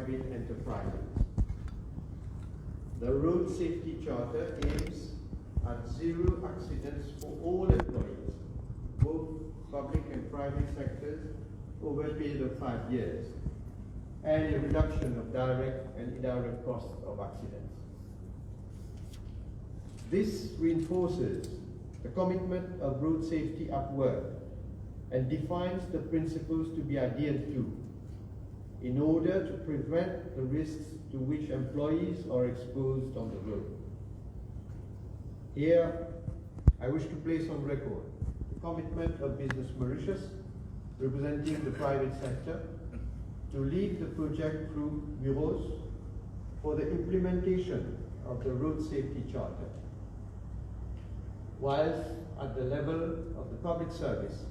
private enterprises. The Road Safety Charter aims at zero accidents for all employees, both public and private sectors, over a period of 5 years, and a reduction of direct and indirect costs of accidents. This reinforces the commitment of road safety at work and defines the principles to be adhered to in order to prevent the risks to which employees are exposed on the road. Here, I wish to place on record the commitment of Business Mauritius, representing the private sector, to lead the project through bureaus for the implementation of the Road Safety Charter. Whilst at the level of the public service,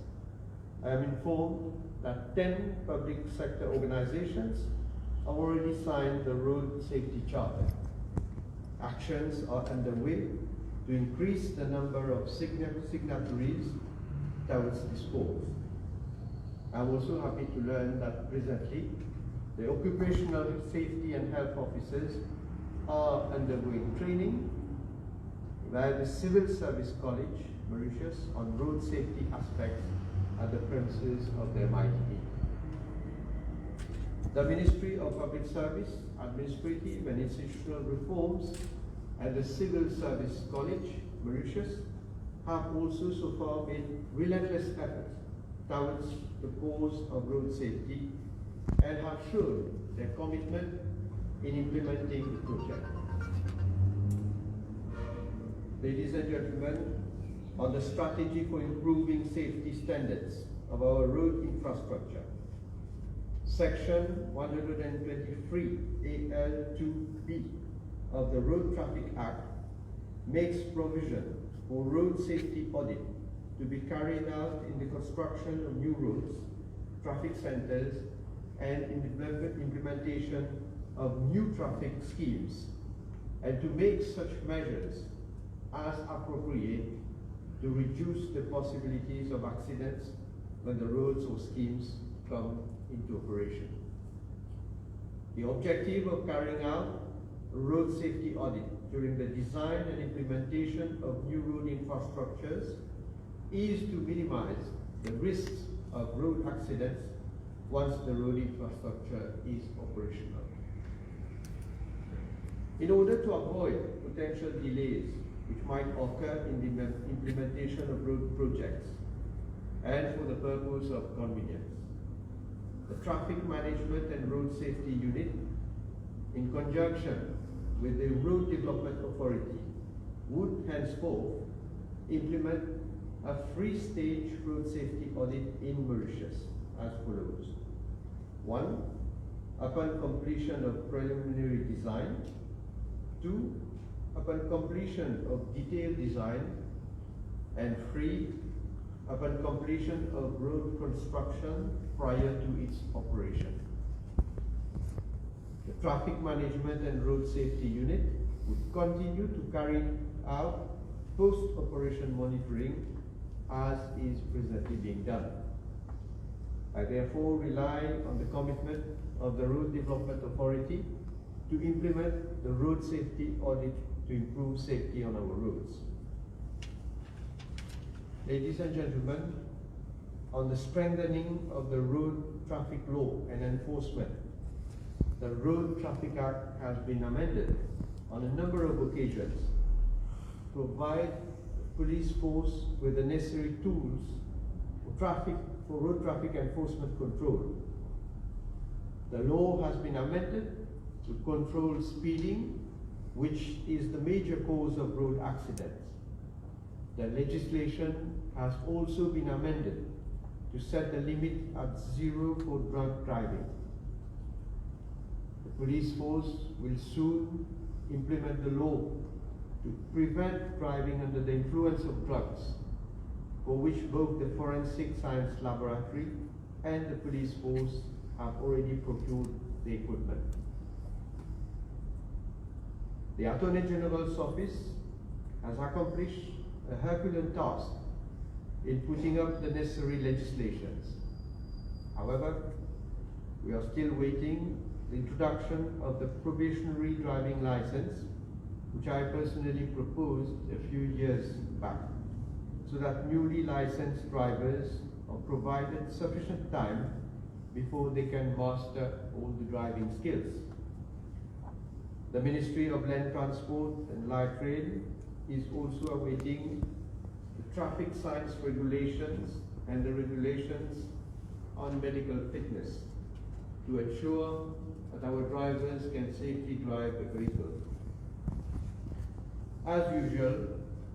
I am informed that 10 public sector organizations have already signed the Road Safety Charter. Actions are underway to increase the number of signatories towards this cause. I'm also happy to learn that presently the occupational safety and health officers are undergoing training by the Civil Service College, Mauritius, on road safety aspects at the premises of their MIT. The Ministry of Public Service, Administrative and Institutional Reforms and the Civil Service College, Mauritius, have also so far made relentless efforts towards the cause of road safety and have shown their commitment in implementing the project. Ladies and gentlemen, on the strategy for improving safety standards of our road infrastructure, Section 123 AL2B of the Road Traffic Act makes provision for road safety audit to be carried out in the construction of new roads, traffic centers, and in the implementation of new traffic schemes, and to make such measures as appropriate to reduce the possibilities of accidents when the roads or schemes come into operation. The objective of carrying out a road safety audit during the design and implementation of new road infrastructures is to minimize the risks of road accidents once the road infrastructure is operational. In order to avoid potential delays which might occur in the implementation of road projects and for the purpose of convenience, the Traffic Management and Road Safety Unit, in conjunction with the Road Development Authority, would henceforth implement a 3-stage road safety audit in Mauritius as follows. 1. Upon completion of preliminary design. 2. Upon completion of detailed design. And 3. Upon completion of road construction prior to its operation. The Traffic Management and Road Safety Unit would continue to carry out post-operation monitoring as is presently being done. I therefore rely on the commitment of the Road Development Authority to implement the road safety audit to improve safety on our roads. Ladies and gentlemen, on the strengthening of the road traffic law and enforcement, the Road Traffic Act has been amended on a number of occasions to provide the police force with the necessary tools for road traffic enforcement control. The law has been amended to control speeding, which is the major cause of road accidents. The legislation has also been amended to set the limit at 0 for drunk driving. The police force will soon implement the law to prevent driving under the influence of drugs, for which both the Forensic Science Laboratory and the police force have already procured the equipment. The Attorney General's office has accomplished a Herculean task in putting up the necessary legislations. However, we are still waiting the introduction of the probationary driving license, which I personally proposed a few years back, so that newly licensed drivers are provided sufficient time before they can master all the driving skills. The Ministry of Land Transport and Light Rail is also awaiting the traffic signs regulations and the regulations on medical fitness to ensure that our drivers can safely drive a vehicle. As usual,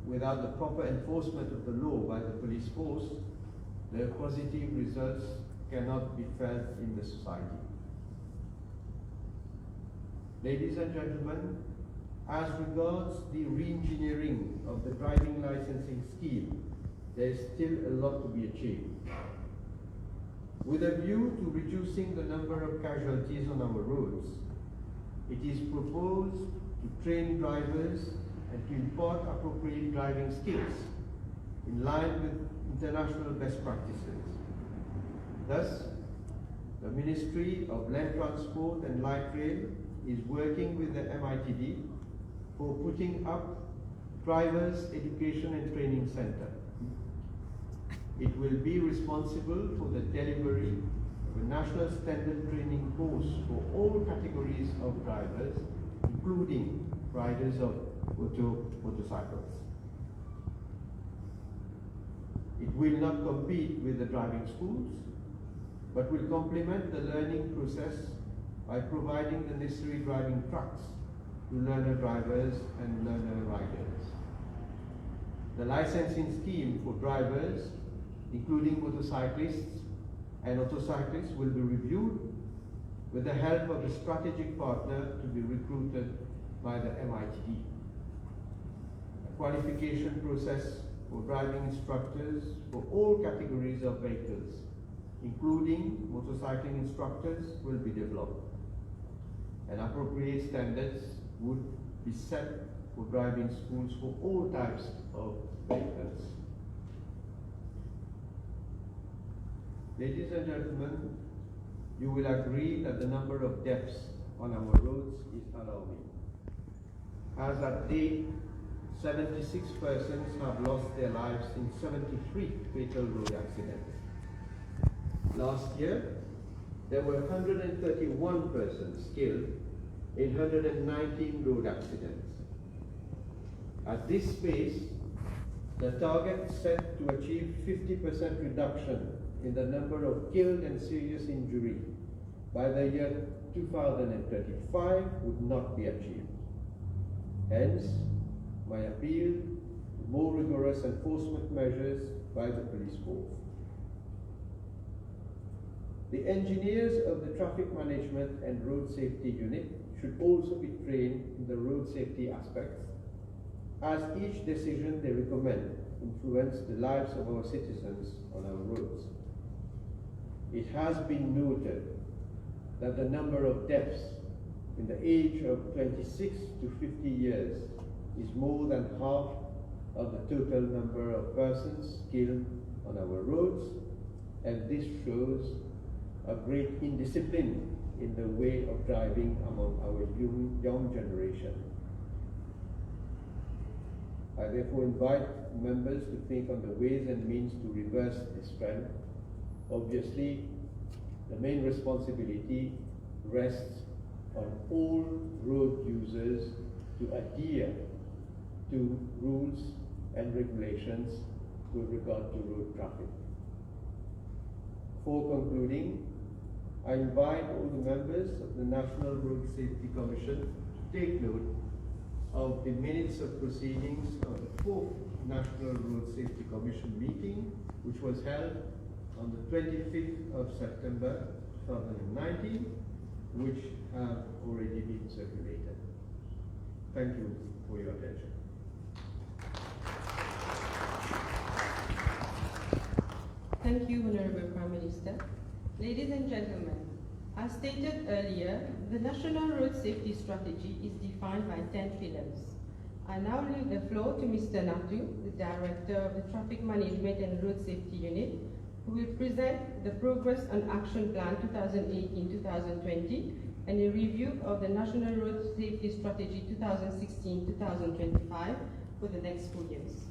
without the proper enforcement of the law by the police force, the positive results cannot be felt in the society. Ladies and gentlemen, as regards the re-engineering of the driving licensing scheme, there is still a lot to be achieved. With a view to reducing the number of casualties on our roads, it is proposed to train drivers and to impart appropriate driving skills in line with international best practices. Thus, the Ministry of Land Transport and Light Rail is working with the MITD for putting up Drivers Education and Training Center. It will be responsible for the delivery of a national standard training course for all categories of drivers, including riders of motorcycles. It will not compete with the driving schools, but will complement the learning process by providing the necessary driving trucks to learner drivers and learner riders. The licensing scheme for drivers, including motorcyclists and autocyclists, will be reviewed with the help of a strategic partner to be recruited by the MITD. A qualification process for driving instructors for all categories of vehicles, including motorcycling instructors, will be developed. And appropriate standards would be set for driving schools for all types of vehicles. Ladies and gentlemen, you will agree that the number of deaths on our roads is alarming. As at date, 76 persons have lost their lives in 73 fatal road accidents. Last year, there were 131 persons killed in 119 road accidents. At this pace, the target set to achieve 50% reduction in the number of killed and serious injury by the year 2035 would not be achieved. Hence, my appeal to more rigorous enforcement measures by the police force. The engineers of the Traffic Management and Road Safety Unit should also be trained in the road safety aspects, as each decision they recommend influence the lives of our citizens on our roads. It has been noted that the number of deaths in the age of 26 to 50 years is more than half of the total number of persons killed on our roads, and this shows a great indiscipline in the way of driving among our young generation. I therefore invite members to think on the ways and means to reverse this trend. Obviously, the main responsibility rests on all road users to adhere to rules and regulations with regard to road traffic. Before concluding, I invite all the members of the National Road Safety Commission to take note of the minutes of proceedings of the 4th National Road Safety Commission meeting, which was held on the 25th of September 2019, which have already been circulated. Thank you for your attention. Thank you, Honorable Prime Minister. Ladies and gentlemen, as stated earlier, the National Road Safety Strategy is defined by 10 pillars. I now leave the floor to Mr. Natu, the Director of the Traffic Management and Road Safety Unit, who will present the Progress and Action Plan 2018-2020 and a review of the National Road Safety Strategy 2016-2025 for the next 4 years.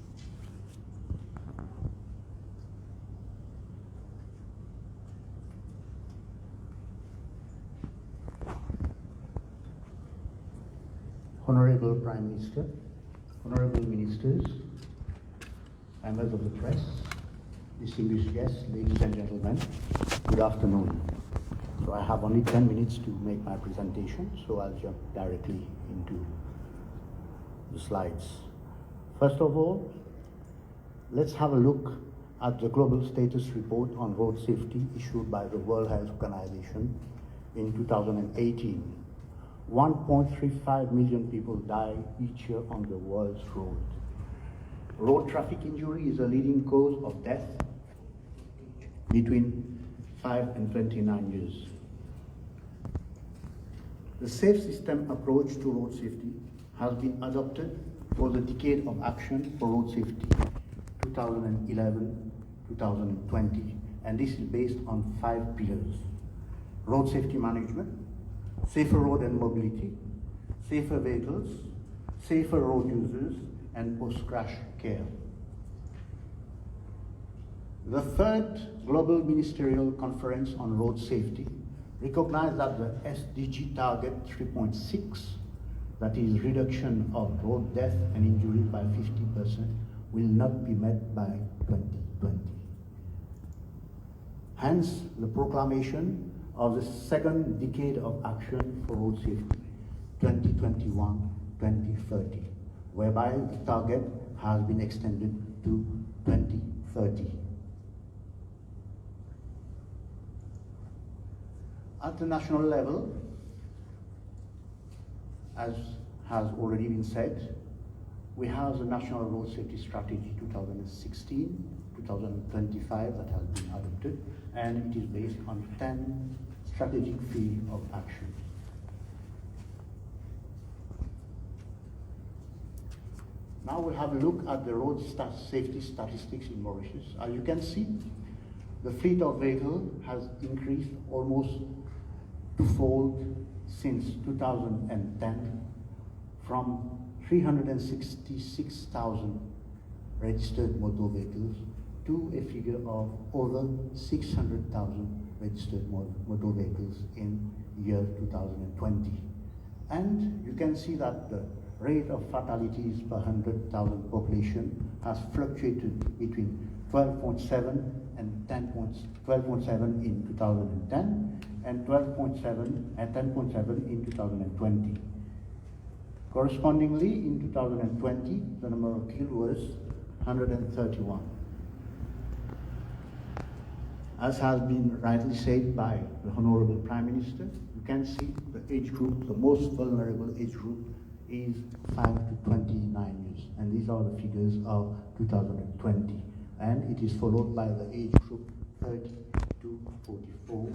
Honorable Prime Minister, Honorable Ministers, members of the press, distinguished guests, ladies and gentlemen, good afternoon. So I have only 10 minutes to make my presentation, so I'll jump directly into the slides. First of all, let's have a look at the Global Status Report on Road Safety issued by the World Health Organization in 2018. 1.35 million people die each year on the world's road. Road traffic injury is a leading cause of death between 5 and 29 years. The safe system approach to road safety has been adopted for the Decade of Action for Road Safety 2011-2020, and this is based on 5 pillars: road safety management, safer road and mobility, safer vehicles, safer road users, and post-crash care. The third Global Ministerial Conference on Road Safety recognized that the SDG target 3.6, that is reduction of road death and injury by 50%, will not be met by 2020. Hence, the proclamation of the second Decade of Action for Road Safety, 2021-2030, whereby the target has been extended to 2030. At the national level, as has already been said, we have the National Road Safety Strategy 2016-2025 that has been adopted, and it is based on 10 strategic fields of action. Now we'll have a look at the road safety statistics in Mauritius. As you can see, the fleet of vehicles has increased almost twofold since 2010, from 366,000 registered motor vehicles to a figure of over 600,000 registered motor vehicles in year 2020. And you can see that the rate of fatalities per 100,000 population has fluctuated between 12.7 and 12.7 in 2010 and 12.7 and 10.7 in 2020. Correspondingly, in 2020, the number of killed was 131. As has been rightly said by the Honorable Prime Minister, you can see the age group, the most vulnerable age group is 5 to 29 years, and these are the figures of 2020. And it is followed by the age group 30 to 44,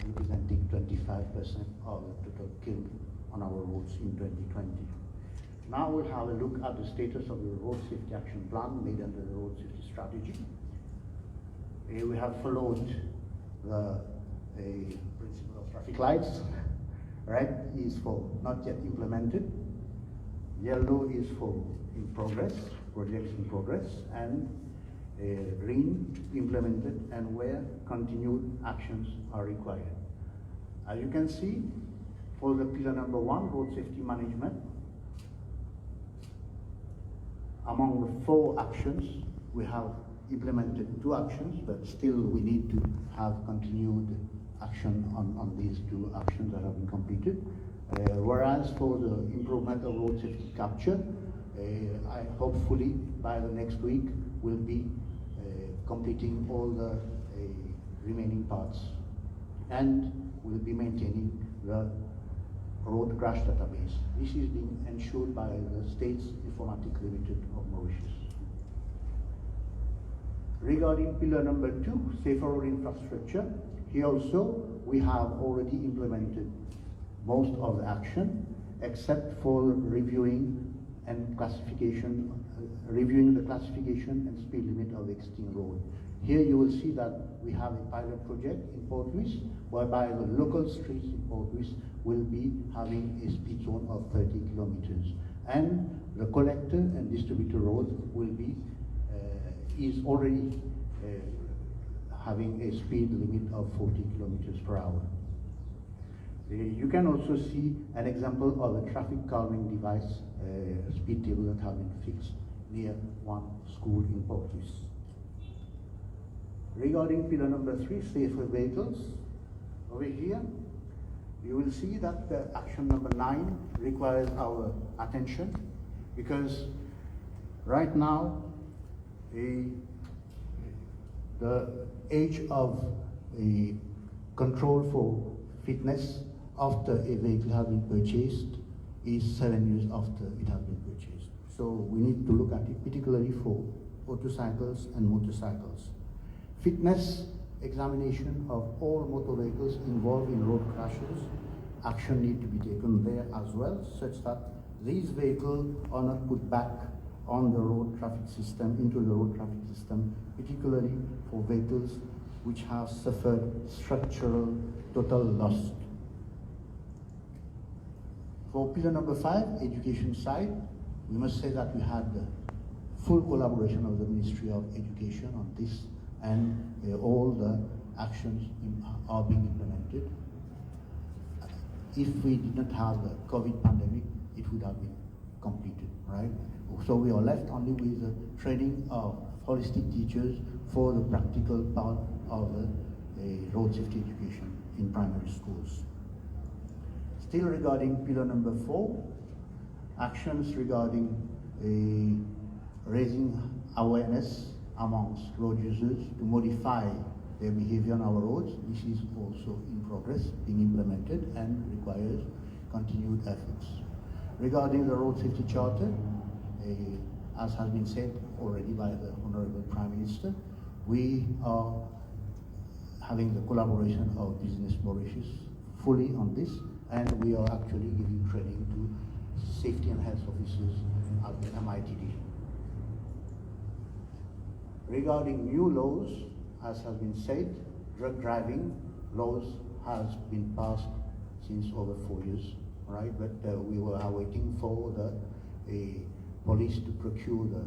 representing 25% of the total killed on our roads in 2020. Now we'll have a look at the status of the Road Safety Action Plan made under the Road Safety Strategy. We have followed the principle of traffic lights. Red is for not yet implemented, yellow is for in progress, projects in progress, and green implemented and where continued actions are required. As you can see, for the pillar number 1, road safety management, among the 4 actions, we have implemented 2 actions, but still we need to have continued action on these 2 actions that have been completed. Whereas for the improvement of road safety capture, I hopefully by the next week will be completing all the remaining parts, and will be maintaining the road crash database. This is being ensured by the States Informatic Limited of Mauritius. Regarding pillar number 2, safer road infrastructure, here also we have already implemented most of the action, except for reviewing and classification, reviewing the classification and speed limit of existing road. Here you will see that we have a pilot project in Port Louis, whereby the local streets in Port Louis will be having a speed zone of 30 kilometers. And the collector and distributor road will be, is already having a speed limit of 40 kilometers per hour. You can also see an example of a traffic calming device, speed table that have been fixed near one school in Port Louis. Regarding pillar number 3, safer vehicles, over here, you will see that action number 9 requires our attention, because right now, the age of a control for fitness after a vehicle has been purchased is 7 years after it has been purchased. So we need to look at it particularly for motorcycles and motorcycles. Fitness examination of all motor vehicles involved in road crashes, action need to be taken there as well, such that these vehicles are not put back on the road traffic system, into the road traffic system, particularly for vehicles which have suffered structural total loss. For pillar number 5, education side, we must say that we had the full collaboration of the Ministry of Education on this, and all the actions are being implemented. If we did not have the COVID pandemic, it would have been completed, right? So we are left only with the training of holistic teachers for the practical part of the road safety education in primary schools. Still regarding pillar number 4, actions regarding raising awareness amongst road users to modify their behavior on our roads. This is also in progress, being implemented, and requires continued efforts. Regarding the Road Safety Charter, as has been said already by the Honorable Prime Minister, we are having the collaboration of Business Mauritius fully on this, and we are actually giving training to safety and health officers at the MITD. Regarding new laws, as has been said, drug driving laws has been passed since over 4 years, right? But we were awaiting for the police to procure the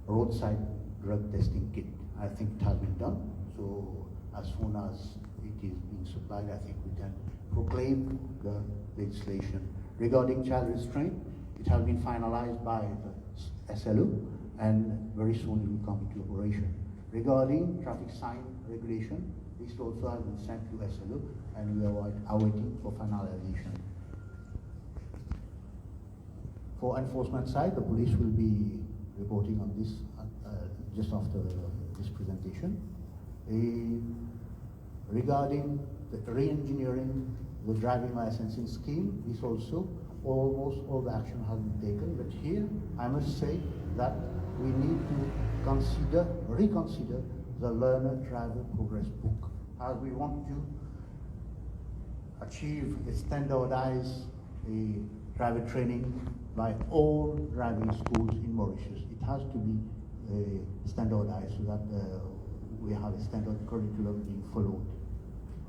roadside drug testing kit. I think it has been done. So as soon as it is being supplied, I think we can proclaim the legislation. Regarding child restraint, it has been finalized by the SLO, and very soon it will come into operation. Regarding traffic sign regulation, this also has been sent to SLO, and we are awaiting for finalization. For enforcement side, the police will be reporting on this just after this presentation. Regarding the re-engineering the driving licensing scheme, this also, almost all the action has been taken, but here I must say that we need to reconsider the learner driver progress book, as we want to achieve a standardized driver training by all driving schools in Mauritius. It has to be standardized so that we have a standard curriculum being followed,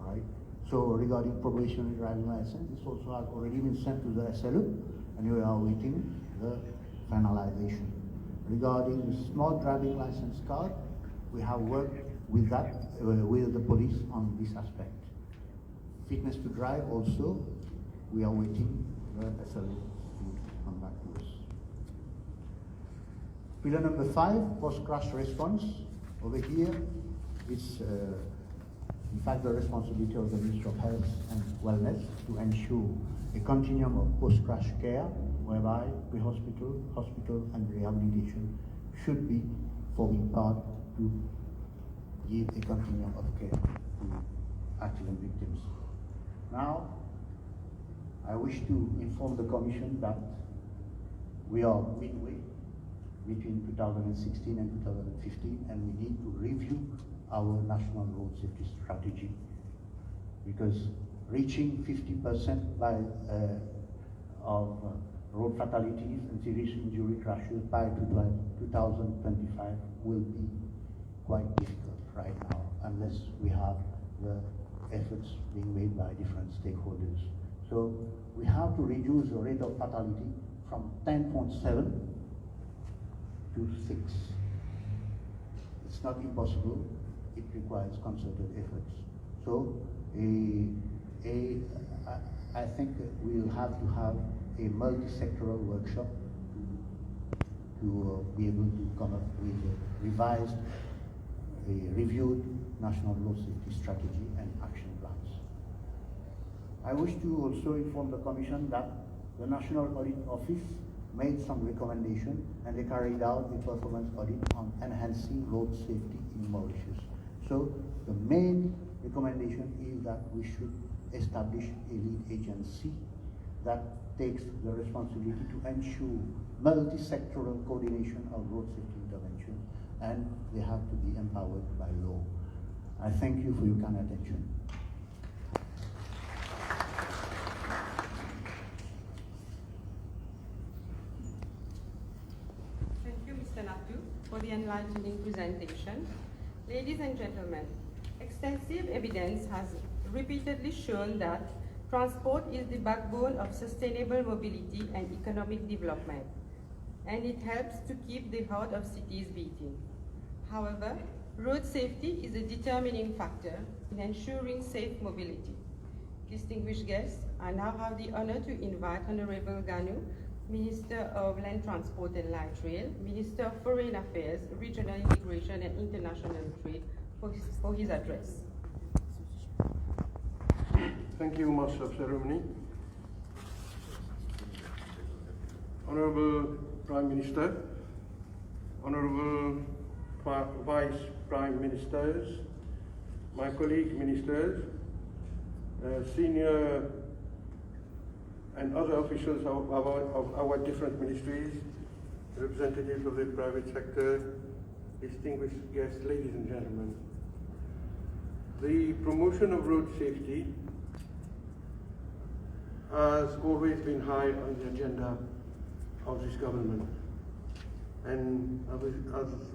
all right? So regarding probationary driving license, this also has already been sent to the SLO, and we are waiting the finalization. Regarding the small driving license card, we have worked with that, with the police on this aspect. Fitness to drive also, we are waiting the SLO to come back to us. Pillar number 5, post-crash response. Over here, it's in fact the responsibility of the Minister of Health and Wellness to ensure a continuum of post-crash care, whereby pre-hospital, hospital, and rehabilitation should be forming part to give a continuum of care to accident victims. Now, I wish to inform the Commission that we are midway between 2016 and 2015, and we need to review our national road safety strategy, because reaching 50% by of road fatalities and serious injury crashes by 2025 will be quite difficult right now unless we have the efforts being made by different stakeholders. So we have to reduce the rate of fatality from 10.7 to 6. It's not impossible, it requires concerted efforts. So I think we will have to have a multi-sectoral workshop to be able to come up with a revised, a reviewed national road safety strategy and action plans. I wish to also inform the Commission that the National Audit Office made some recommendation and they carried out a performance audit on enhancing road safety in Mauritius. So the main recommendation is that we should establish a lead agency that takes the responsibility to ensure multi-sectoral coordination of road safety intervention, and they have to be empowered by law. I thank you for your kind attention. Thank you, Mr. Natu, for the enlightening presentation. Ladies and gentlemen, extensive evidence has repeatedly shown that transport is the backbone of sustainable mobility and economic development, and it helps to keep the heart of cities beating. Jugnauth, road safety is a determining factor in ensuring safe mobility. Distinguished guests, I now have the honor to invite Honorable Jugnauth, Minister of Land Transport and Light Rail, Minister of Foreign Affairs, Regional Integration and International Trade, for his address. Thank you, Master of Ceremony. Honorable Prime Minister, Honorable Vice Prime Ministers, my colleague ministers, senior and other officials of our different ministries, representatives of the private sector, distinguished guests, ladies and gentlemen. The promotion of road safety has always been high on the agenda of this government. And as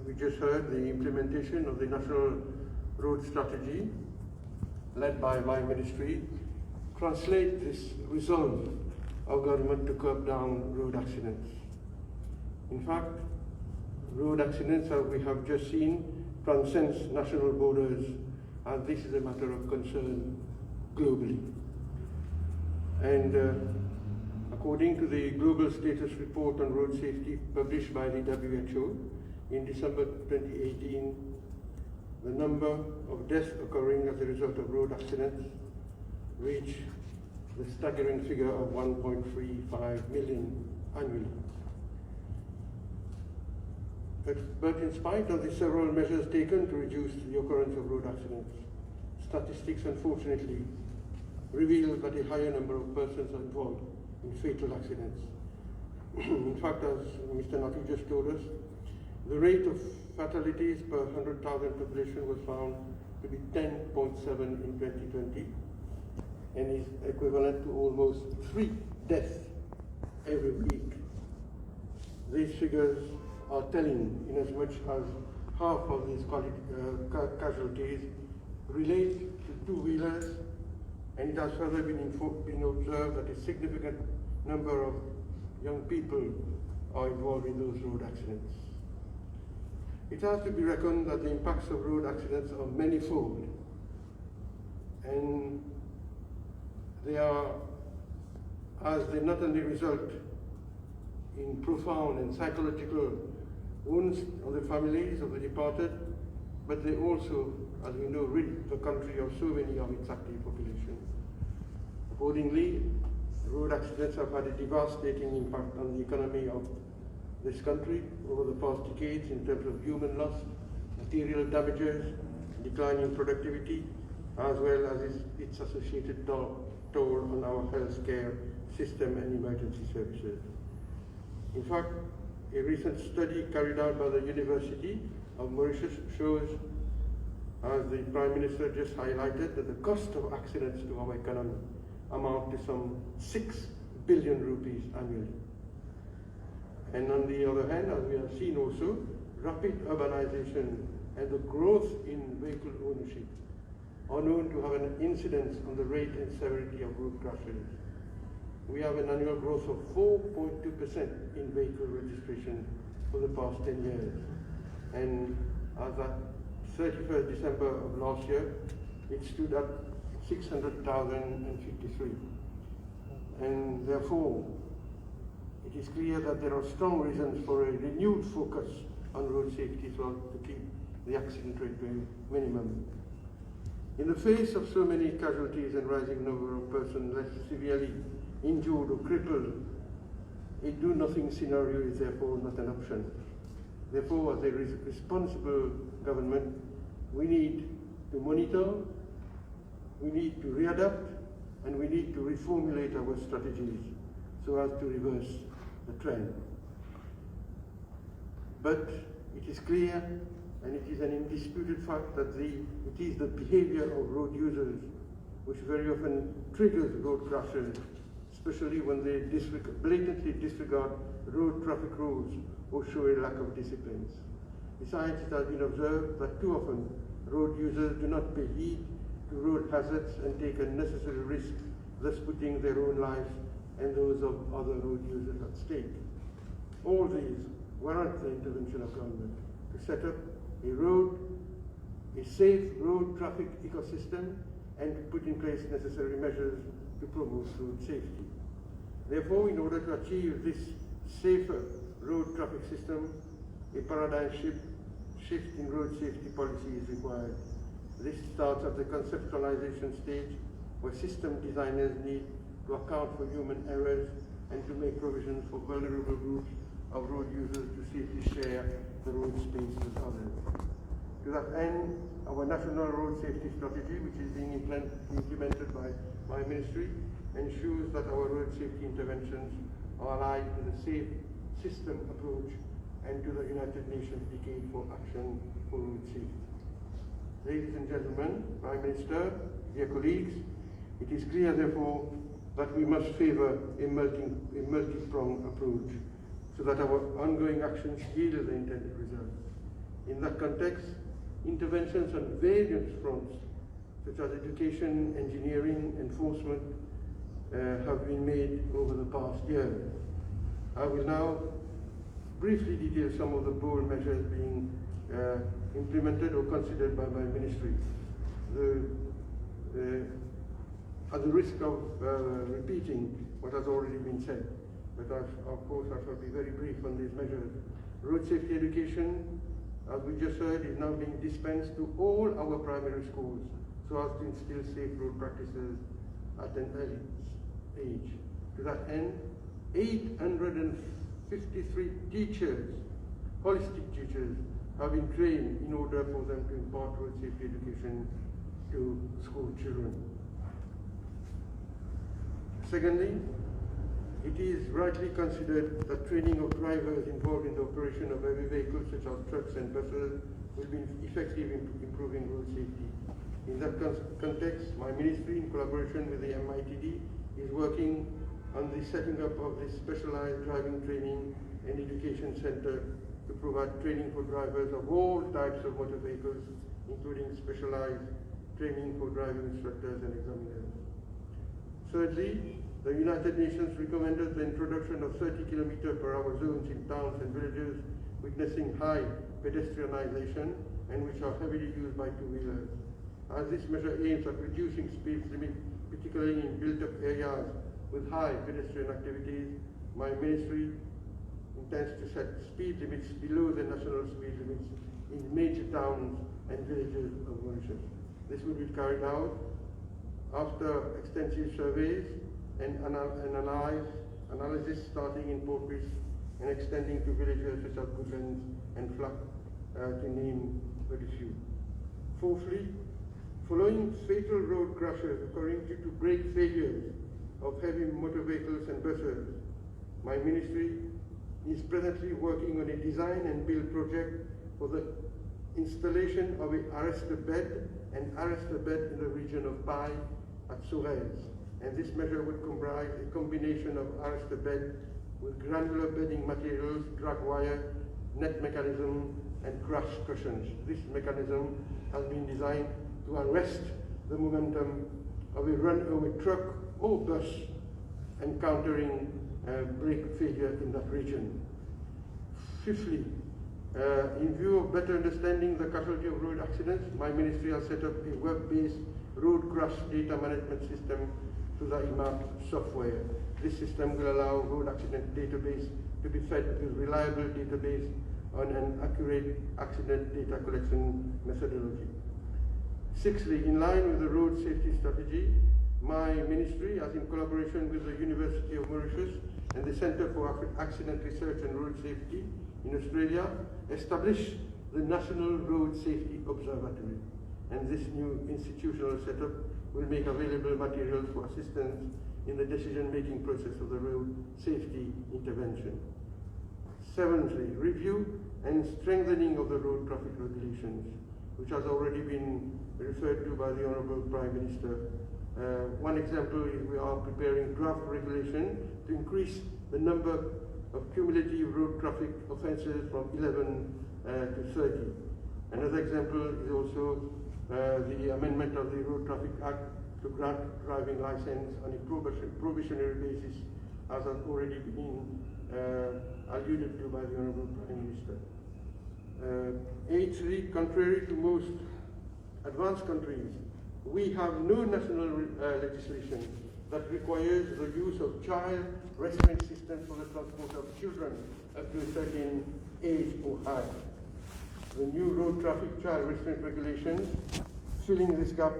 we just heard, the implementation of the National Road Strategy, led by my ministry, translates this resolve of government to curb down road accidents. In fact, road accidents, as we have just seen, transcends national borders, and this is a matter of concern globally. And according to the Global Status Report on Road Safety published by the WHO in December 2018, the number of deaths occurring as a result of road accidents reached the staggering figure of 1.35 million annually. But in spite of the several measures taken to reduce the occurrence of road accidents, statistics unfortunately reveal that a higher number of persons are involved in fatal accidents. In fact, as Mr. Natu just told us, the rate of fatalities per 100,000 population was found to be 10.7 in 2020 and is equivalent to almost 3 deaths every week. These figures are telling, in as much as half of these casualties relate to two-wheelers, and it has further been observed that a significant number of young people are involved in those road accidents. It has to be reckoned that the impacts of road accidents are manifold, and they not only result in profound and psychological wounds on the families of the departed, but they also, as we know, rid the country of so many of its active population. Accordingly, road accidents have had a devastating impact on the economy of this country over the past decades in terms of human loss, material damages, decline in productivity, as well as its associated toll on our healthcare system and emergency services. In fact, a recent study carried out by the University of Mauritius shows, as the Prime Minister just highlighted, that the cost of accidents to our economy amount to some 6 billion rupees annually. And on the other hand, as we have seen also, rapid urbanization and the growth in vehicle ownership are known to have an incidence on the rate and severity of road crashes. We have an annual growth of 4.2% in vehicle registration for the past 10 years. And as at 31st December of last year, it stood at 600,053. And therefore, it is clear that there are strong reasons for a renewed focus on road safety so as to keep the accident rate to a minimum. In the face of so many casualties and rising number of persons less severely injured or crippled, a do-nothing scenario is therefore not an option. Therefore, as a responsible government, we need to monitor, we need to readapt, and we need to reformulate our strategies so as to reverse the trend. But it is clear, and it is an indisputed fact, that it is the behavior of road users which very often triggers road crashes, especially when they blatantly disregard road traffic rules or show a lack of discipline. Besides, it has been observed that too often road users do not pay heed to road hazards and take unnecessary risks, thus putting their own lives and those of other road users at stake. All these warrant the intervention of government to set up a safe road traffic ecosystem and to put in place necessary measures to promote road safety. Therefore, in order to achieve this safer road traffic system, a paradigm shift in road safety policy is required. This starts at the conceptualization stage, where system designers need to account for human errors and to make provisions for vulnerable groups of road users to safely share the road space with others. To that end, our national road safety strategy, which is being implemented by my ministry, ensures that our road safety interventions are aligned to the safe system approach and to the United Nations Decade for Action for Road Safety. Ladies and gentlemen, Prime Minister, dear colleagues, it is clear, therefore, that we must favor a multi-pronged approach so that our ongoing actions yield the intended results. In that context, interventions on various fronts, such as education, engineering, enforcement, have been made over the past year. I will now briefly detail some of the bold measures being implemented or considered by my ministry. At the risk of repeating what has already been said, but of course I shall be very brief on these measures. Road safety education, as we just heard, is now being dispensed to all our primary schools so as to instill safe road practices at an early age. To that end, 853 teachers, holistic teachers, have been trained in order for them to impart road safety education to school children. Secondly, it is rightly considered that training of drivers involved in the operation of heavy vehicles such as trucks and buses will be effective in improving road safety. In that context, my ministry, in collaboration with the MITD, is working on the setting up of this specialized driving training and education center to provide training for drivers of all types of motor vehicles, including specialized training for driving instructors and examiners. Thirdly, the United Nations recommended the introduction of 30 km/h zones in towns and villages witnessing high pedestrianization and which are heavily used by two-wheelers. As this measure aims at reducing speed limits, particularly in built-up areas with high pedestrian activities, my ministry intends to set speed limits below the national speed limits in major towns and villages of Mauritius. This will be carried out after extensive surveys and analysis starting in Port-Louis and extending to villages such as Goodlands and Flack, to name but a few. Fourthly, following fatal road crashes occurring due to brake failures of heavy motor vehicles and buses, my ministry is presently working on a design and build project for the installation of an arrestor bed in the region of Pai at Sorels. And this measure would comprise a combination of arrestor bed with granular bedding materials, drag wire, net mechanism, and crash cushions. This mechanism has been designed to arrest the momentum of a runaway truck or bus encountering brake failure in that region. Fifthly, in view of better understanding the casualty of road accidents, my ministry has set up a web-based road crash data management system through the IMAP software. This system will allow road accident database to be fed with reliable database on an accurate accident data collection methodology. Sixthly, in line with the road safety strategy, my ministry, as in collaboration with the University of Mauritius and the Center for Accident Research and Road Safety in Australia, established the National Road Safety Observatory. And this new institutional setup will make available materials for assistance in the decision-making process of the road safety intervention. Seventhly, review and strengthening of the road traffic regulations, which has already been referred to by the Honourable Prime Minister. One example is we are preparing draft regulation to increase the number of cumulative road traffic offences from 11 to 30. Another example is also the amendment of the Road Traffic Act to grant driving license on a probationary basis, as has already been alluded to by the Honourable Prime Minister. Eighthly, contrary to most advanced countries, we have no national legislation that requires the use of child restraint systems for the transport of children up to a certain age or height. The new road traffic child restraint regulations filling this gap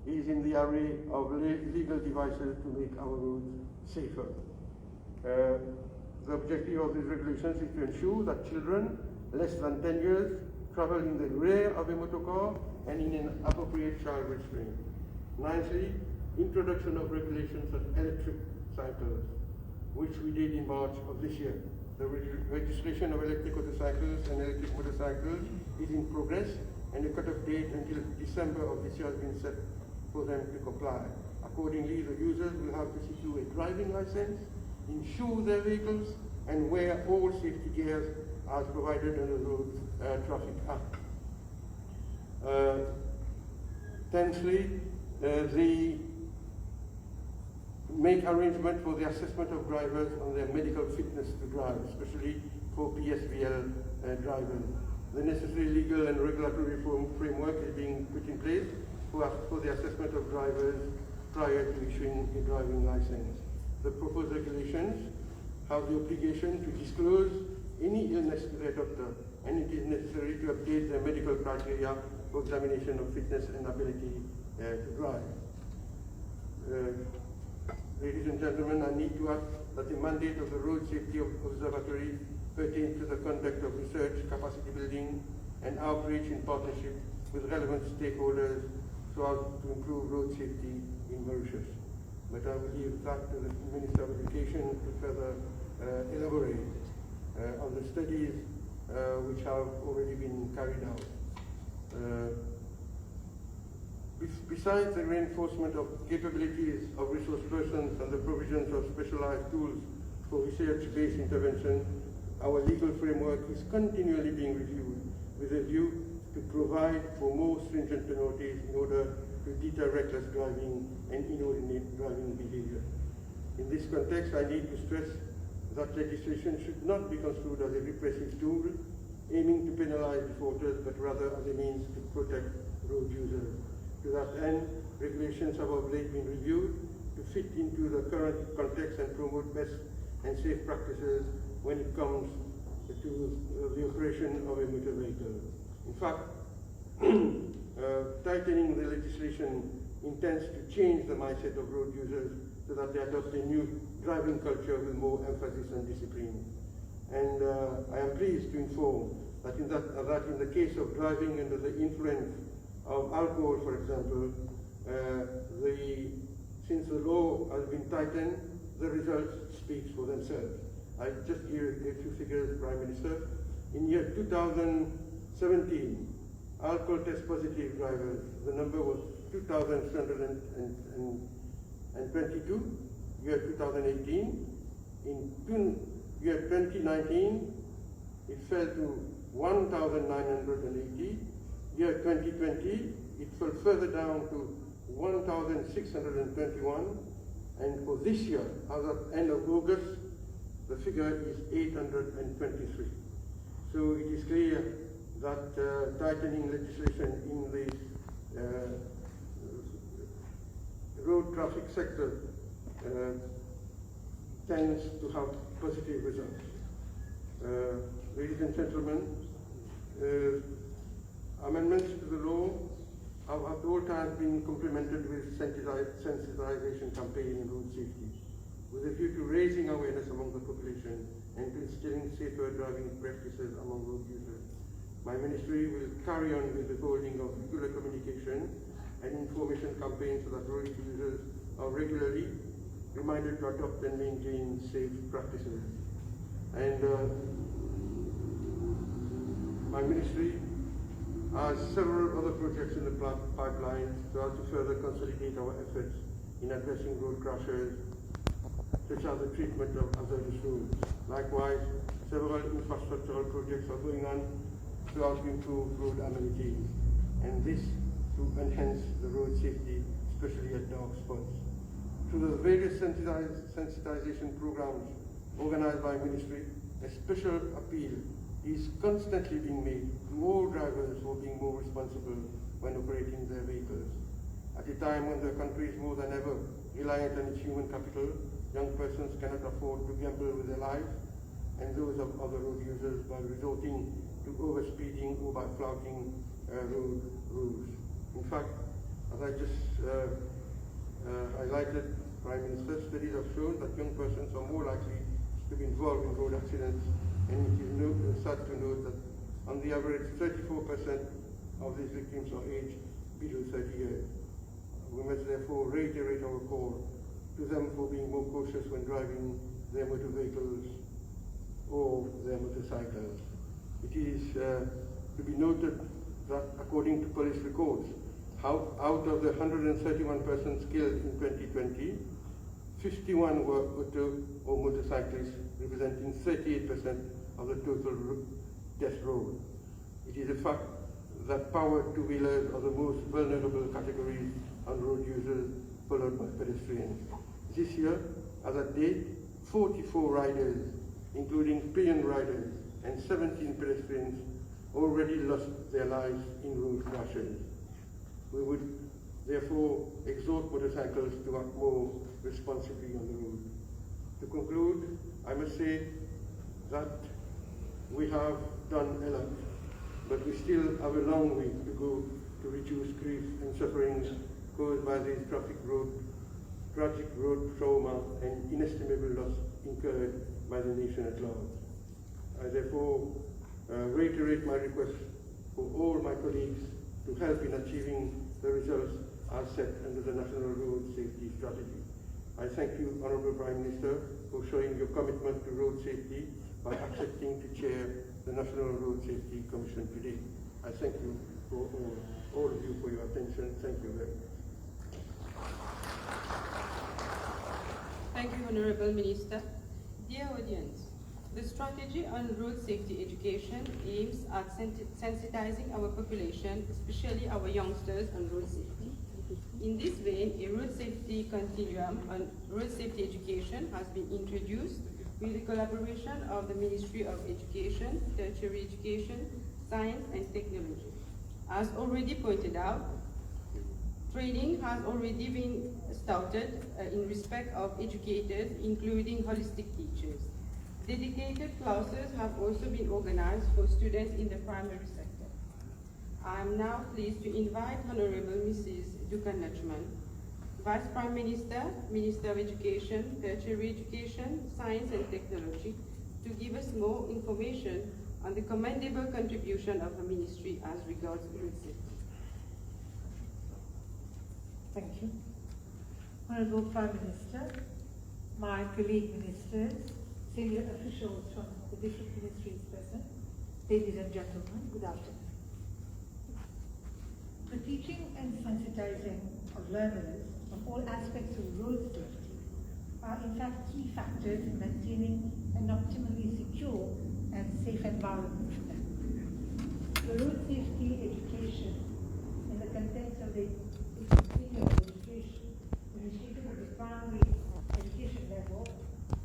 is in the array of legal devices to make our roads safer. The objective of these regulations is to ensure that children less than 10 years travel in the rear of a motorcar and in an appropriate child restraint. Ninthly, introduction of regulations on electric cycles, which we did in March of this year. The registration of electric motorcycles and electric motorcycles is in progress, and a cut-off date until December of this year has been set for them to comply. Accordingly, the users will have to secure a driving license, insure their vehicles, and wear all safety gears as provided under the Road Traffic Act. Tenthly, they make arrangement for the assessment of drivers on their medical fitness to drive, especially for PSVL drivers. The necessary legal and regulatory framework is being put in place for the assessment of drivers prior to issuing a driving license. The proposed regulations have the obligation to disclose any illness to their doctor, and it is necessary to update their medical criteria for examination of fitness and ability to drive. Ladies and gentlemen, I need to add that the mandate of the Road Safety Observatory pertains to the conduct of research, capacity building, and outreach in partnership with relevant stakeholders so as to improve road safety in Mauritius. But I will leave that to the Minister of Education to further elaborate on the studies which have already been carried out. Besides the reinforcement of capabilities of resource persons and the provisions of specialized tools for research-based intervention, our legal framework is continually being reviewed with a view to provide for more stringent penalties in order to deter reckless driving and inordinate driving behavior. In this context, I need to stress that legislation should not be construed as a repressive tool aiming to penalize defaulters, but rather as a means to protect road users. To that end, regulations have of late been reviewed to fit into the current context and promote best and safe practices when it comes to the operation of a motor vehicle. In fact, tightening the legislation intends to change the mindset of road users so that they adopt a new driving culture with more emphasis on discipline. And I am pleased to inform that in the case of driving under the influence of alcohol, for example, since the law has been tightened, the results speak for themselves. I just give a few figures, Prime Minister. In year 2017, alcohol test positive drivers, the number was 2,322. Year 2018. In year 2019, it fell to 1,980. Year 2020, it fell further down to 1,621. And for this year, as of end of August, the figure is 823. So it is clear that tightening legislation in the road traffic sector tends to have positive results. Ladies and gentlemen, amendments to the law have at all times been complemented with sensitization campaign in road safety, with a view to raising awareness among the population and to instilling safer driving practices among road users. My ministry will carry on with the holding of regular communication and information campaigns so that road users are regularly reminded to adopt and maintain safe practices. And my ministry has several other projects in the pipeline so as to further consolidate our efforts in addressing road crashes, such as the treatment of hazardous roads. Likewise, several infrastructural projects are going on so as to improve road amenities, and this to enhance the road safety, especially at dark spots. Through the various sensitization programs organized by ministry, a special appeal is constantly being made to all drivers for being more responsible when operating their vehicles. At a time when the country is more than ever reliant on its human capital, young persons cannot afford to gamble with their lives and those of other road users by resorting to overspeeding or by flouting road rules. In fact, as I just highlighted, Prime Minister, studies have shown that young persons are more likely to be involved in road accidents, and it is sad to note that on the average 34% of these victims are aged below 30 years. We must therefore reiterate our call to them for being more cautious when driving their motor vehicles or their motorcycles. It is to be noted that according to police records, out of the 131 persons killed in 2020, 51 were auto or motorcyclists, representing 38% of the total death roll. It is a fact that powered two-wheelers are the most vulnerable categories on road users, followed by pedestrians. This year, as at date, 44 riders, including peon riders, and 17 pedestrians already lost their lives in road crashes. We would therefore exhort motorcyclists to act more responsibly on the road. To conclude, I must say that we have done a lot, but we still have a long way to go to reduce grief and sufferings caused by these tragic road trauma and inestimable loss incurred by the nation at large. I therefore reiterate my request for all my colleagues to help in achieving the results as set under the National Road Safety Strategy. I thank you, Honourable Prime Minister, for showing your commitment to road safety by accepting to chair the National Road Safety Commission today. I thank you for all of you for your attention. Thank you very much. Thank you, Honourable Minister. Dear audience, the strategy on road safety education aims at sensitizing our population, especially our youngsters, on road safety. In this vein, a road safety continuum on road safety education has been introduced with the collaboration of the Ministry of Education, Tertiary Education, Science and Technology. As already pointed out, training has already been started in respect of educators, including holistic teachers. Dedicated classes have also been organized for students in the primary sector. I am now pleased to invite Honorable Mrs. Jugnauth, Vice Prime Minister, Minister of Education, Tertiary Education, Science and Technology, to give us more information on the commendable contribution of the Ministry as regards road safety. Thank you. Honourable Prime Minister, my colleague ministers, senior officials from the different ministries present, ladies and gentlemen, good afternoon. The teaching and sensitizing of learners on all aspects of road safety are in fact key factors in maintaining an optimally secure and safe environment for them. The road safety education in the context of the senior education initiative at the primary education level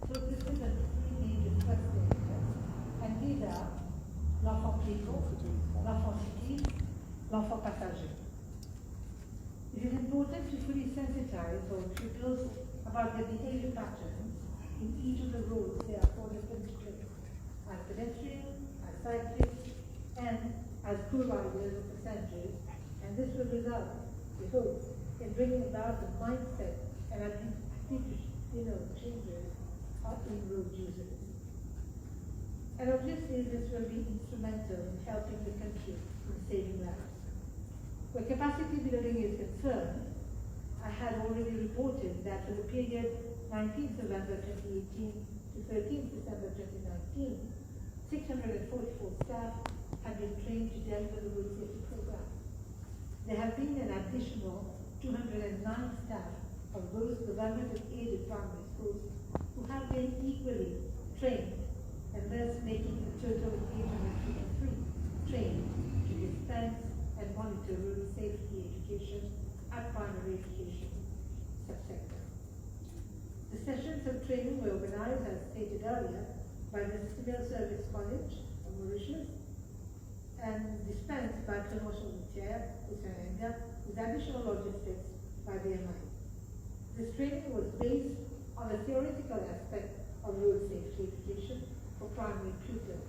focuses on three major thrust areas, and these are law for people, law for cities, law for passengers. It is important to fully sensitize our pupils about their behavior patterns in each of the roles they are afforded to play, as pedestrians, as cyclists, and as co-riders or passengers, and this will result, we hope, in bringing about the mindset and attitudinal changes in road users. And obviously this will be instrumental in helping the country in saving lives. Where capacity building is concerned, I had already reported that for the period 19th November 2018 to 13th December 2019, 644 staff have been trained to deliver the road safety program. There have been an additional 209 staff of both government and aided primary schools who have been equally trained, and thus making a total of 853 trained to dispense and monitor road safety education at primary education subsector. The sessions of training were organized, as stated earlier, by the Civil Service College of Mauritius and dispensed by Promotion Chair, with additional logistics by the MI. This training was based on the theoretical aspect of road safety education for primary pupils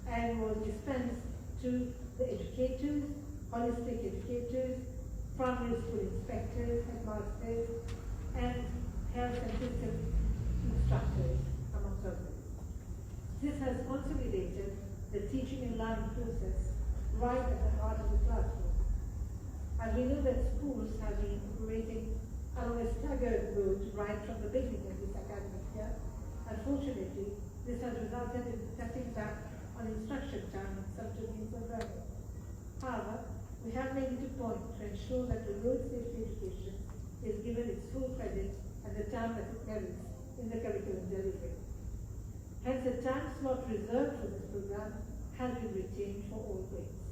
and was dispensed to the educators, holistic educators, primary school inspectors, headmasters, and health and system instructors, amongst others. This has consolidated the teaching and learning process right at the heart of the classroom. And we know that schools have been operating along a staggered route right from the beginning of this academic year. Unfortunately, this has resulted in cutting back on instruction time and some domains of learning. However, we have made it a point to ensure that the road safety education is given its full credit and the time that it merits in the curriculum delivery. Hence, the time slot reserved for this program has been retained for all grades.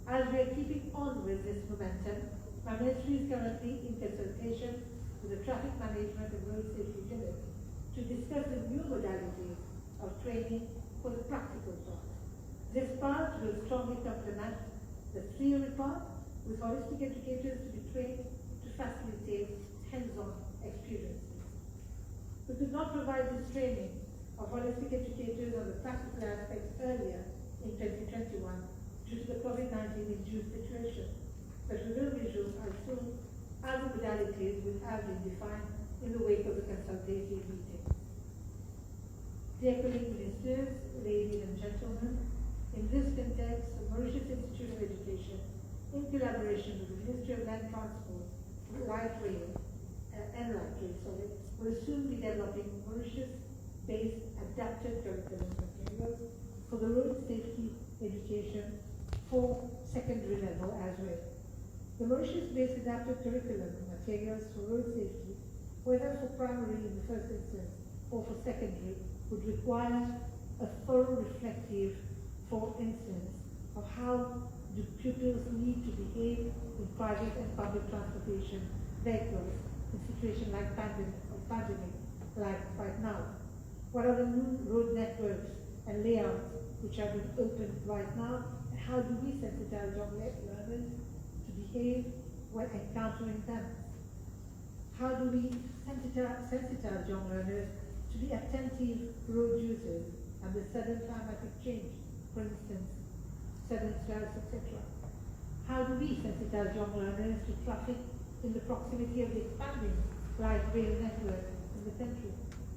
As we are keeping on with this momentum, my ministry is currently in consultation with the Traffic Management and Road Safety Unit to discuss the new modalities of training for the practical part. This part will strongly complement the theory part, with holistic educators to be trained to facilitate hands-on experiences. We could not provide this training of holistic educators on the practical aspects earlier in 2021 due to the COVID-19 induced situation, but we will resume as soon as the modalities will have been defined in the wake of the consultative meeting. Dear colleague ministers, ladies and gentlemen, in this context, the Mauritius Institute of Education, in collaboration with the Ministry of Land Transport, Light Rail, will soon be developing Mauritius-based adapted curriculum materials for the road safety education for secondary level as well. The Mauritius-based adapted curriculum materials for road safety, whether for primary in the first instance or for secondary, would require a thorough reflective, for instance, of how do pupils need to behave in private and public transportation vehicles in situations like pandemic, like right now. What are the new road networks and layouts which have been opened right now, and how do we sensitize young learners to behave when encountering them? How do we sensitize young learners to be attentive road users and the sudden climatic change, for instance, sudden strikes, etc.? How do we sensitize young learners to traffic in the proximity of the expanding light rail network in the country?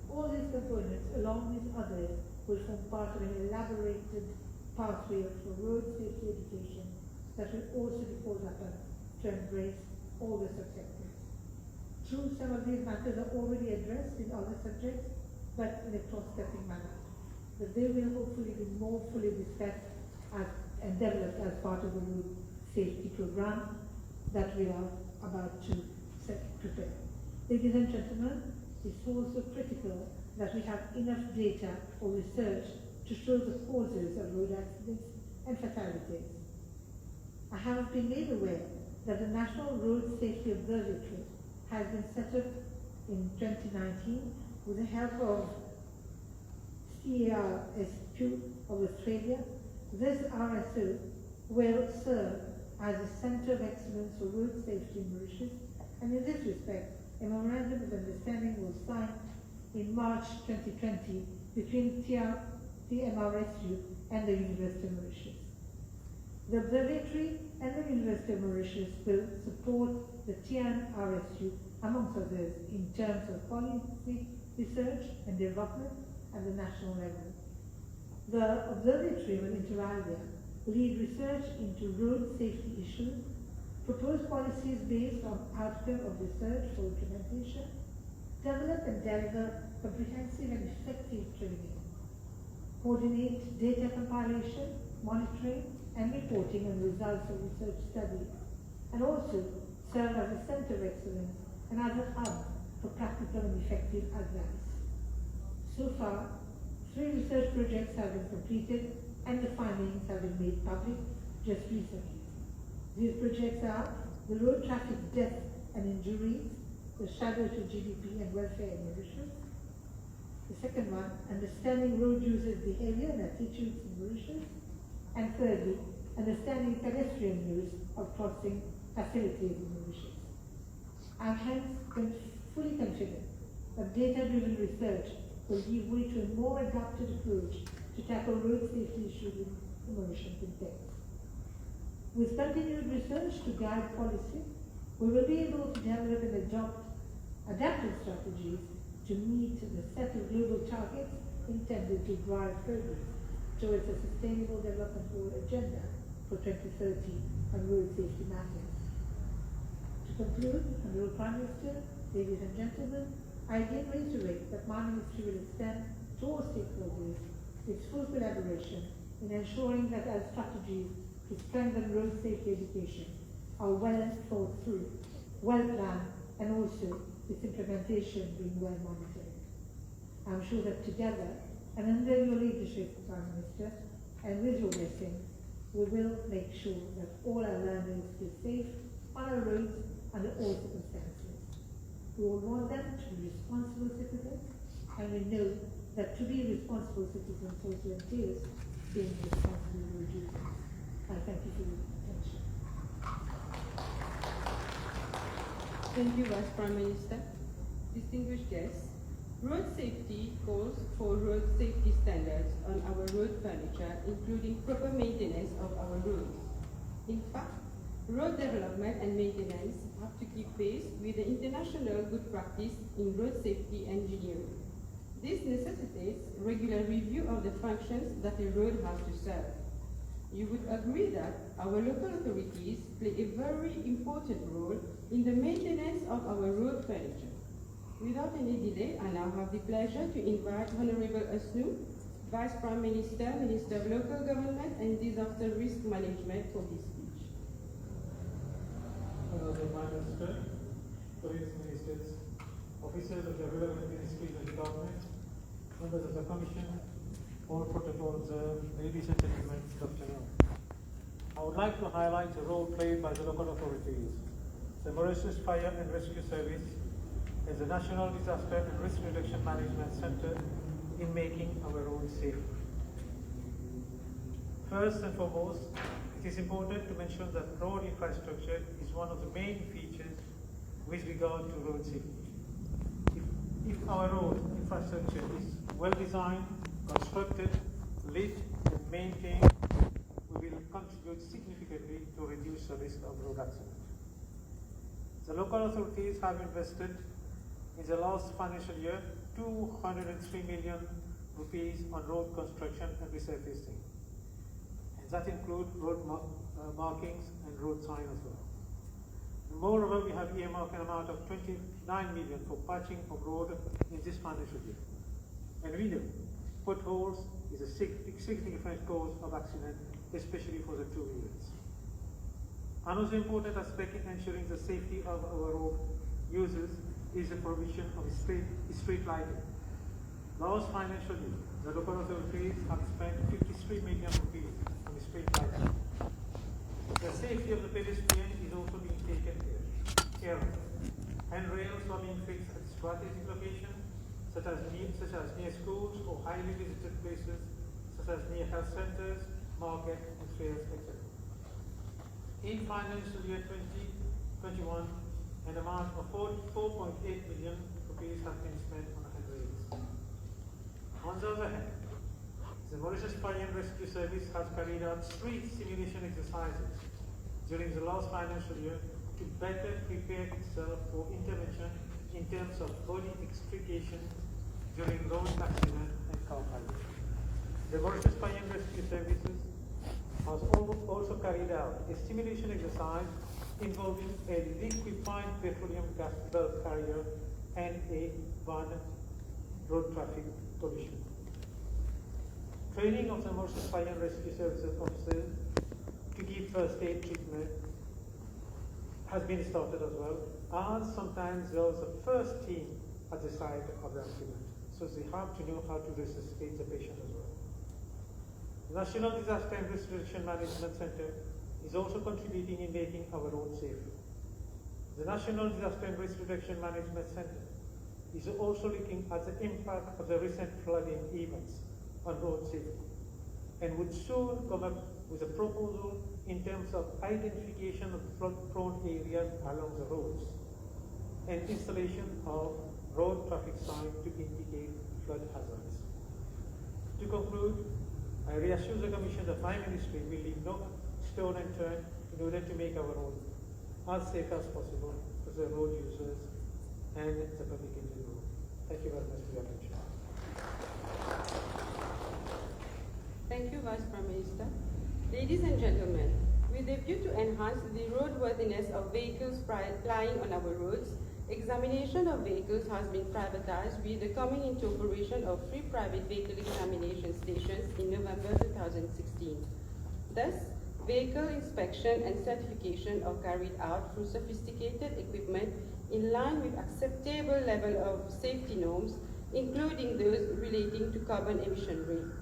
All these components, along with others, will form part of an elaborated pathway for road safety education that will also be called upon to embrace all the subsectors. True, some of these matters are already addressed in other subjects, but in a cross-cutting manner. The bill will hopefully be more fully discussed and developed as part of the road safety program that we are about to prepare. Ladies and gentlemen, it's also critical that we have enough data or research to show the causes of road accidents and fatalities. I have been made aware that the National Road Safety Observatory has been set up in 2019 with the help of CARSQ of Australia. This RSO will serve as a Centre of Excellence for Road Safety in Mauritius, and in this respect, a memorandum of understanding was signed in March 2020 between TMRSU and the University of Mauritius. The observatory and the University of Mauritius will support the TMRSU, amongst others, in terms of policy, research and development at the national level. The observatory will, inter alia, lead research into road safety issues, propose policies based on outcome of research for implementation, develop and deliver comprehensive and effective training, coordinate data compilation, monitoring, and reporting on results of research studies, and also serve as a center of excellence and as a hub for practical and effective advice. So far, 3 research projects have been completed and the findings have been made public just recently. These projects are the road traffic deaths and injuries, the shadow to GDP and welfare in Mauritius. The second one, understanding road users' behavior and attitudes in Mauritius. And thirdly, understanding pedestrian use of crossing facilities in Mauritius. I am hence fully confident that data-driven research will give way to a more adapted approach to tackle road safety issues in the Mauritian context. With continued research to guide policy, we will be able to develop and adopt adaptive strategies to meet the set of global targets intended to drive progress towards a sustainable development goal agenda for 2030 on road safety matters. To conclude, Honourable Prime Minister, ladies and gentlemen, I again reiterate that my ministry will extend to all stakeholders its full collaboration in ensuring that our strategies to strengthen road safety education are well thought through, well planned, and also its implementation being well monitored. I am sure that together, and under your leadership, Prime Minister, and with your blessings, we will make sure that all our learners feel safe on our roads under all circumstances. We all want them to be responsible citizens, and we know that to be responsible citizens also entails being responsible road users. I thank you for your attention. Thank you, Vice Prime Minister. Distinguished guests, road safety calls for road safety standards on our road furniture, including proper maintenance of our roads. In fact, road development and maintenance have to keep pace with the international good practice in road safety engineering. This necessitates regular review of the functions that a road has to serve. You would agree that our local authorities play a very important role in the maintenance of our road furniture. Without any delay, I now have the pleasure to invite Honorable Asnu, Vice Prime Minister, Minister of Local Government and Disaster Risk Management, for his speech. Honorable Prime Minister, colleagues, ministers, officers of the relevant ministries and departments, members of the Commission, all protocol observed, ladies and gentlemen, good afternoon. I would like to highlight the role played by the local authorities, the Mauritius Fire and Rescue Service, as the National Disaster and Risk Reduction Management Center in making our roads safer. First and foremost, it is important to mention that road infrastructure is one of the main features with regard to road safety. If our road infrastructure is well designed, constructed, lit, and maintained, we will contribute significantly to reduce the risk of road accidents. The local authorities have invested in the last financial year 203 million rupees on road construction and resurfacing. And that includes road markings and road signs as well. Moreover, we have earmarked an amount of 29 million for patching of road in this financial year. And we know potholes is a significant cause of accident, especially for the two-wheelers. Another important aspect in ensuring the safety of our road users is the provision of street lighting. Last financial year, the local authorities have spent 53 million rupees on street lighting. The safety of the pedestrian is also being taken care of. Handrails are being fixed at strategic locations, such as near schools or highly visited places, such as near health centers, markets, and fairs, etc. In financial year 2021, an amount of 4.8 million rupees have been spent on handrails. On the other hand, the Mauritius Fire and Rescue Service has carried out 3 simulation exercises during the last financial year to better prepare itself for intervention in terms of body extrication during road accident and car fire. The Mauritius Fire and Rescue Services has also carried out a simulation exercise involving a liquefied petroleum gas bulk carrier and a van road traffic collision. Training of the Mauritius Fire and Rescue Services officers to give first aid treatment has been started as well, as sometimes there was a first team at the site of the accident, so they have to know how to resuscitate the patient as well. The National Disaster and Restoration Management Center is also contributing in making our roads safer. The National Disaster and Restoration Management Center is also looking at the impact of the recent flooding events on road safety and would soon come up with a proposal in terms of identification of flood-prone areas along the roads and installation of road traffic signs to indicate flood hazards. To conclude, I reassure the Commission that my ministry will leave no stone unturned in order to make our road as safe as possible for the road users and the public in general. Thank you very much for your attention. Thank you, Vice Prime Minister. Ladies and gentlemen, with a view to enhance the roadworthiness of vehicles plying on our roads, examination of vehicles has been privatized with the coming into operation of 3 private vehicle examination stations in November 2016. Thus, vehicle inspection and certification are carried out through sophisticated equipment in line with acceptable level of safety norms, including those relating to carbon emission rate.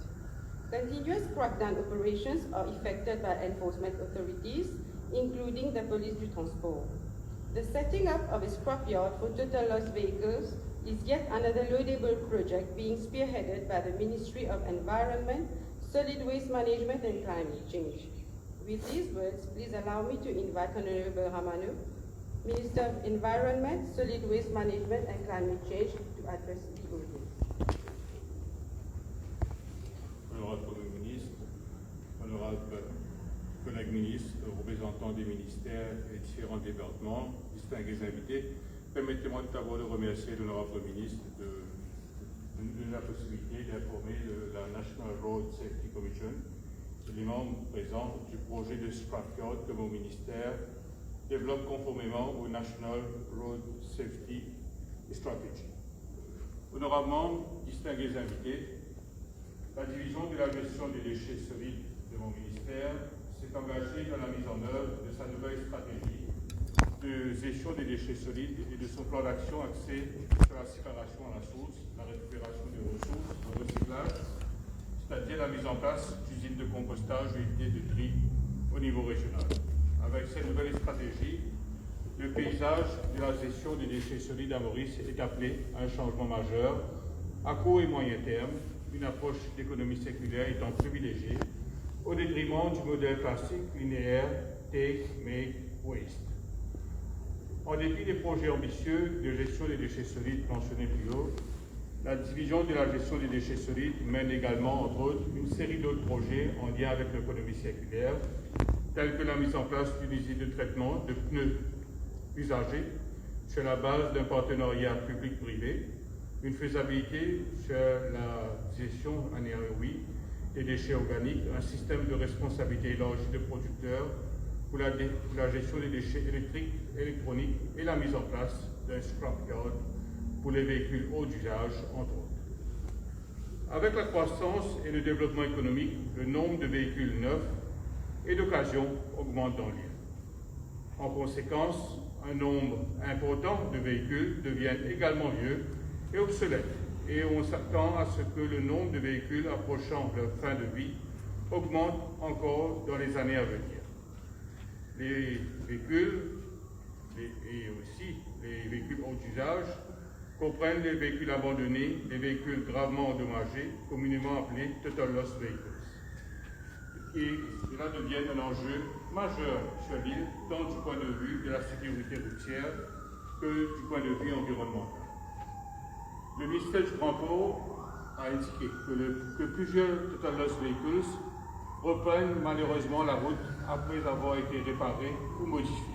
Continuous crackdown operations are effected by enforcement authorities, including the police du transport. The setting up of a scrapyard for total loss vehicles is yet another laudable project being spearheaded by the Ministry of Environment, Solid Waste Management and Climate Change. With these words, please allow me to invite Honorable Ramano, Minister of Environment, Solid Waste Management and Climate Change, to address the audience. Honorable Premier ministre, honorable collègues ministres, représentants des ministères et différents départements, distingués invités, permettez-moi tout d'abord de remercier l'honorable ministre de la possibilité d'informer la National Road Safety Commission, les membres présents du projet de scrapyard que mon ministère développe conformément au National Road Safety Strategy. Honorablement, distingués invités, la division de la gestion des déchets solides de mon ministère s'est engagée dans la mise en œuvre de sa nouvelle stratégie de gestion des déchets solides et de son plan d'action axé sur la séparation à la source, la récupération des ressources, le recyclage, c'est-à-dire la mise en place d'usines de compostage et d'unités de tri au niveau régional. Avec cette nouvelle stratégie, le paysage de la gestion des déchets solides à Maurice est appelé à un changement majeur à court et moyen terme, une approche d'économie circulaire étant privilégiée au détriment du modèle classique linéaire Take, Make, Waste. En dépit des projets ambitieux de gestion des déchets solides mentionnés plus haut, la division de la gestion des déchets solides mène également, entre autres, une série d'autres projets en lien avec l'économie circulaire, tels que la mise en place d'une usine de traitement de pneus usagés sur la base d'un partenariat public-privé, une faisabilité sur la gestion en ROI des déchets organiques, un système de responsabilité élargie de producteurs pour la gestion des déchets électriques, électroniques et la mise en place d'un scrapyard pour les véhicules haut d'usage, entre autres. Avec la croissance et le développement économique, le nombre de véhicules neufs et d'occasion augmente dans l'île. En conséquence, un nombre important de véhicules deviennent également vieux et obsolètes, et on s'attend à ce que le nombre de véhicules approchant leur fin de vie augmente encore dans les années à venir. Les véhicules, et aussi les véhicules hors d'usage, comprennent les véhicules abandonnés, les véhicules gravement endommagés, communément appelés Total Loss Vehicles. Et cela devient un enjeu majeur sur l'île, tant du point de vue de la sécurité routière que du point de vue environnemental. Le ministère du Transport a indiqué que plusieurs Total Loss Vehicles reprennent malheureusement la route après avoir été réparés ou modifiés.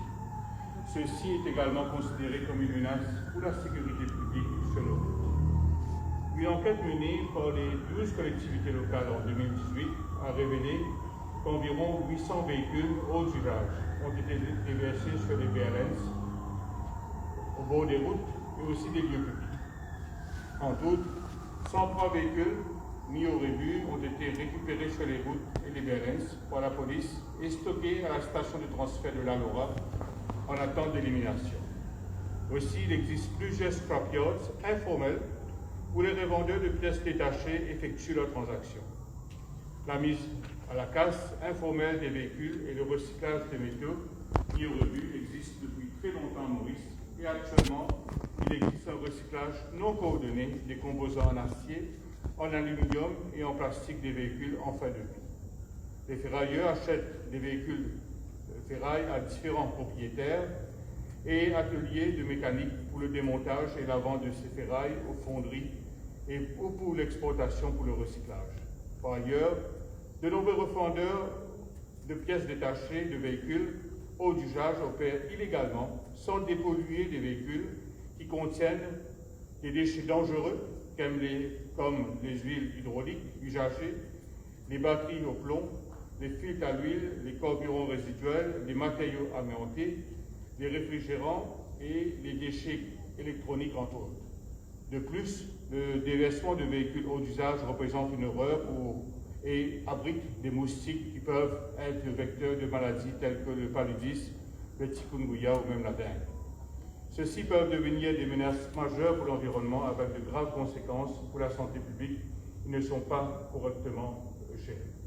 Ceci est également considéré comme une menace pour la sécurité publique sur nos routes. Une enquête menée par les 12 collectivités locales en 2018 a révélé qu'environ 800 véhicules hors d'usage ont été déversés sur les BLNs, au bord des routes et aussi des lieux publics. En tout, 103 véhicules mis au rebut ont été récupérés sur les routes et les BLNs par la police et stockés à la station de transfert de la LoRa en attente d'élimination. Aussi, il existe plusieurs scrapyards informels où les revendeurs de pièces détachées effectuent leurs transactions. La mise à la casse informelle des véhicules et le recyclage des métaux mis au rebut existent depuis très longtemps en Maurice et actuellement, il existe un recyclage non coordonné des composants en acier, en aluminium et en plastique des véhicules en fin de vie. Les ferrailleurs achètent des véhicules ferraille à différents propriétaires et ateliers de mécanique pour le démontage et la vente de ces ferrailles aux fonderies ou pour l'exportation pour le recyclage. Par ailleurs, de nombreux revendeurs de pièces détachées de véhicules hors d'usage opèrent illégalement sans dépolluer des véhicules qui contiennent des déchets dangereux comme les huiles hydrauliques usagées, les batteries au plomb, les filtres à l'huile, les carburants résiduels, les matériaux amiantés, les réfrigérants et les déchets électroniques entre autres. De plus, le déversement de véhicules hors d'usage représente une horreur et abrite des moustiques qui peuvent être vecteurs de maladies telles que le paludisme, le chikungunya ou même la dengue. Ceux-ci peuvent devenir des menaces majeures pour l'environnement avec de graves conséquences pour la santé publique qui ne sont pas correctement gérées.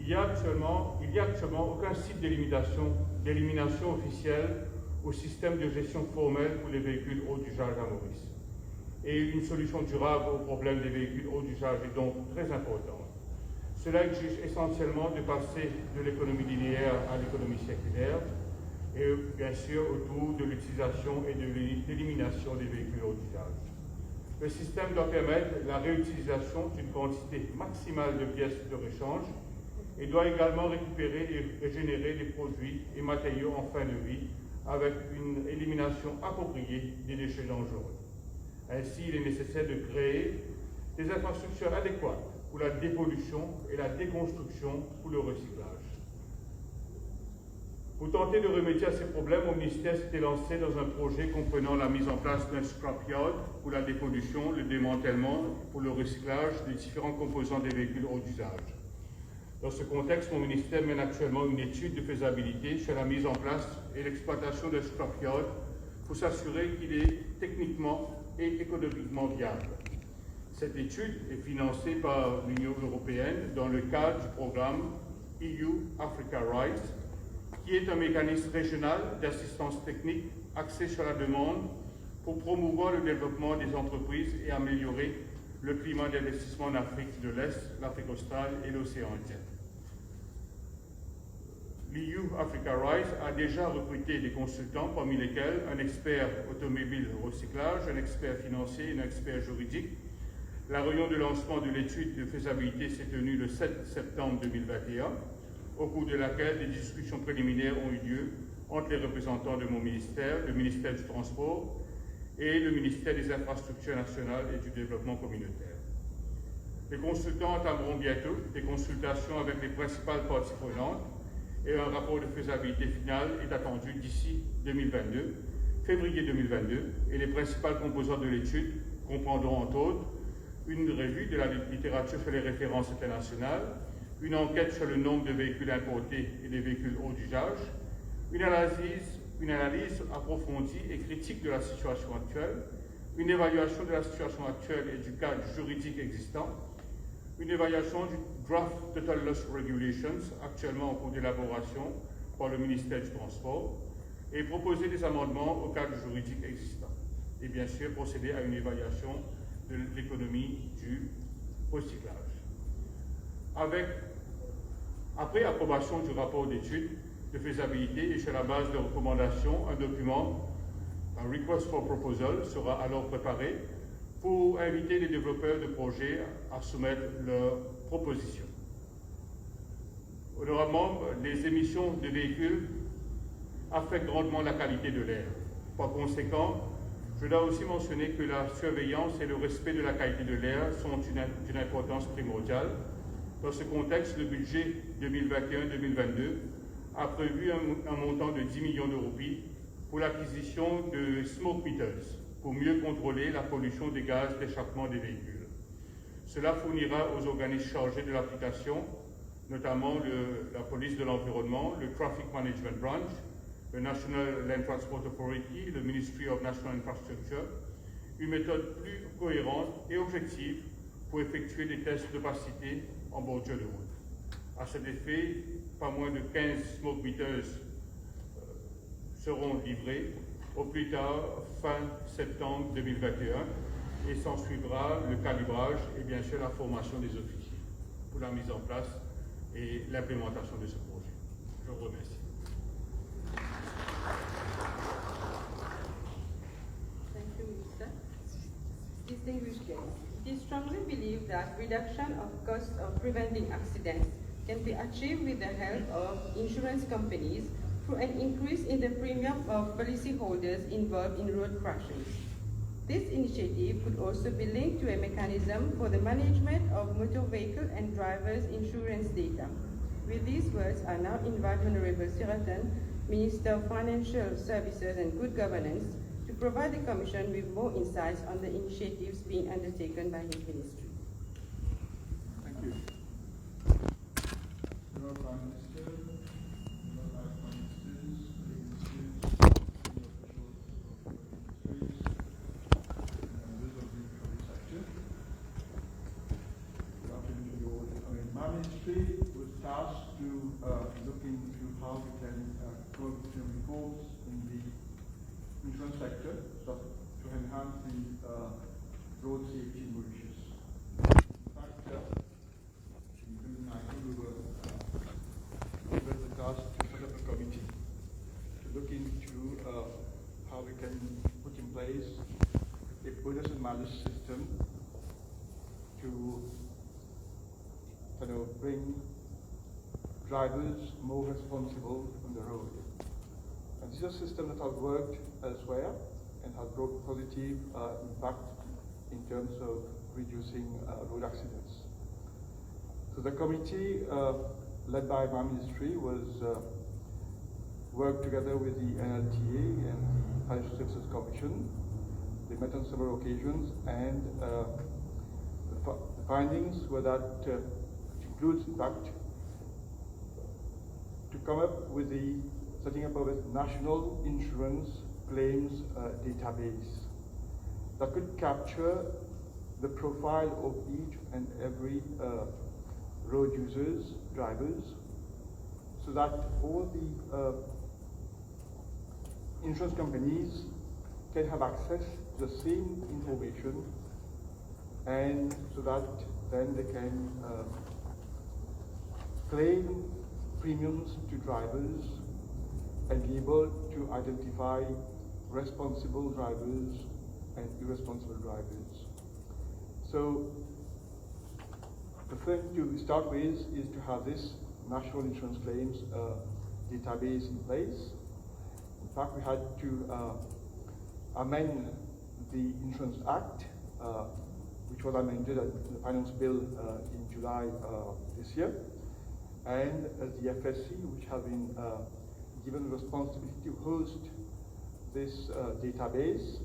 Il n'y a actuellement aucun site d'élimination officiel au système de gestion formelle pour les véhicules hors d'usage à Maurice. Et une solution durable au problème des véhicules hors d'usage est donc très importante. Cela exige essentiellement de passer de l'économie linéaire à l'économie circulaire et bien sûr autour de l'utilisation et de l'élimination des véhicules hors d'usage. Le système doit permettre la réutilisation d'une quantité maximale de pièces de rechange et doit également récupérer et régénérer les produits et matériaux en fin de vie avec une élimination appropriée des déchets dangereux. Ainsi, il est nécessaire de créer des infrastructures adéquates pour la dépollution et la déconstruction pour le recyclage. Pour tenter de remédier à ces problèmes, mon ministère s'était lancé dans un projet comprenant la mise en place d'un scrapyard pour la dépollution, le démantèlement pour le recyclage des différents composants des véhicules hors d'usage. Dans ce contexte, mon ministère mène actuellement une étude de faisabilité sur la mise en place et l'exploitation d'un scrapyard pour s'assurer qu'il est techniquement et économiquement viable. Cette étude est financée par l'Union européenne dans le cadre du programme EU Africa Rights, qui est un mécanisme régional d'assistance technique axé sur la demande pour promouvoir le développement des entreprises et améliorer le climat d'investissement en Afrique de l'Est, l'Afrique australe et l'océan Indien. L'EU Africa Rights a déjà recruté des consultants, parmi lesquels un expert automobile recyclage, un expert financier et un expert juridique. La réunion de lancement de l'étude de faisabilité s'est tenue le 7 septembre 2021, au cours de laquelle des discussions préliminaires ont eu lieu entre les représentants de mon ministère, le ministère du Transport et le ministère des Infrastructures nationales et du Développement communautaire. Les consultants entameront bientôt des consultations avec les principales parties prenantes et un rapport de faisabilité final est attendu d'ici février 2022, et les principales composantes de l'étude comprendront entre autres une revue de la littérature sur les références internationales, une enquête sur le nombre de véhicules importés et des véhicules hors d'usage, une analyse une analyse approfondie et critique de la situation actuelle, une évaluation de la situation actuelle et du cadre juridique existant, une évaluation du Draft Total Loss Regulations, actuellement en cours d'élaboration par le ministère du Transport, et proposer des amendements au cadre juridique existant. Et bien sûr, procéder à une évaluation de l'économie du recyclage. Après approbation du rapport d'étude de faisabilité et sur la base de recommandations, un document, un Request for Proposal, sera alors préparé pour inviter les développeurs de projets à soumettre leurs propositions. Honorables membres, les émissions de véhicules affectent grandement la qualité de l'air. Par conséquent, je dois aussi mentionner que la surveillance et le respect de la qualité de l'air sont d'une importance primordiale. Dans ce contexte, le budget 2021-2022 a prévu un montant de 10 millions de roupies pour l'acquisition de smoke meters, pour mieux contrôler la pollution des gaz d'échappement des véhicules. Cela fournira aux organismes chargés de l'application, notamment la police de l'environnement, le Traffic Management Branch, le National Land Transport Authority, le Ministry of National Infrastructure, une méthode plus cohérente et objective pour effectuer des tests d'opacité en bordure de route. À cet effet, pas moins de 15 smoke meters seront livrés au plus tard fin septembre 2021 et s'en suivra le calibrage et bien sûr la formation des officiers pour la mise en place et l'implémentation de ce projet. Je vous remercie. Thank you, Minister. Distinguished guests, it is strongly believed that reduction of costs of preventing accidents can be achieved with the help of insurance companies through an increase in the premium of policyholders involved in road crashes. This initiative could also be linked to a mechanism for the management of motor vehicle and drivers' insurance data. With these words, I now invite Honorable Siratan, Minister of Financial Services and Good Governance, to provide the Commission with more insights on the initiatives being undertaken by his ministry. Thank you. Your Prime Minister, your Vice Prime Ministers, Ministers, senior officials of ministries, members of the public sector. Good afternoon to you all. My ministry was tasked to look into how we can go to reforms in the insurance sector so to enhance the road safety in Mauritius. In fact, in 2019 we were given the task to set up a committee to look into how we can put in place a bonus and malus system to bring drivers more responsible on the road. And this is a system that has worked elsewhere and has brought positive impact in terms of reducing road accidents. So the committee, led by my ministry, was worked together with the NLTA and the Financial Services Commission. They met on several occasions, and the findings were that it includes, in fact, to come up with the setting up of a national insurance claims database that could capture the profile of each and every road users, drivers, so that all the insurance companies can have access to the same information, and so that then they can claim premiums to drivers and be able to identify responsible drivers and irresponsible drivers. So the thing to start with is to have this national insurance claims database in place. In fact, we had to amend the Insurance Act, which was amended at the Finance Bill in July this year. And the FSC, which have been given the responsibility to host this database,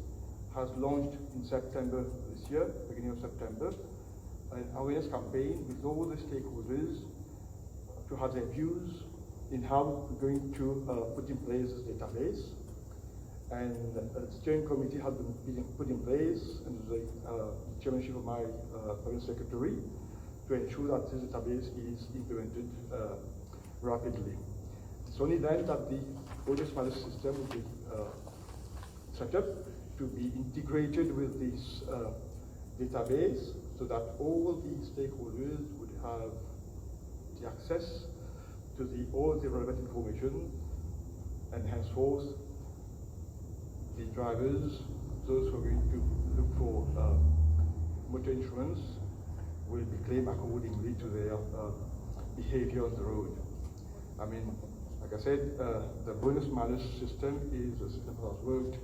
has launched in September this year, beginning of September, an awareness campaign with all the stakeholders to have their views in how we're going to put in place this database. And a steering committee has been put in place under the chairmanship of my permanent secretary to ensure that this database is implemented rapidly. It's only then that the Audit management system will be set up to be integrated with this database so that all the stakeholders would have the access to all the relevant information, and henceforth the drivers, those who are going to look for motor insurance, will be claimed accordingly to their behavior on the road. I mean, like I said, the bonus-malus system is a system that has worked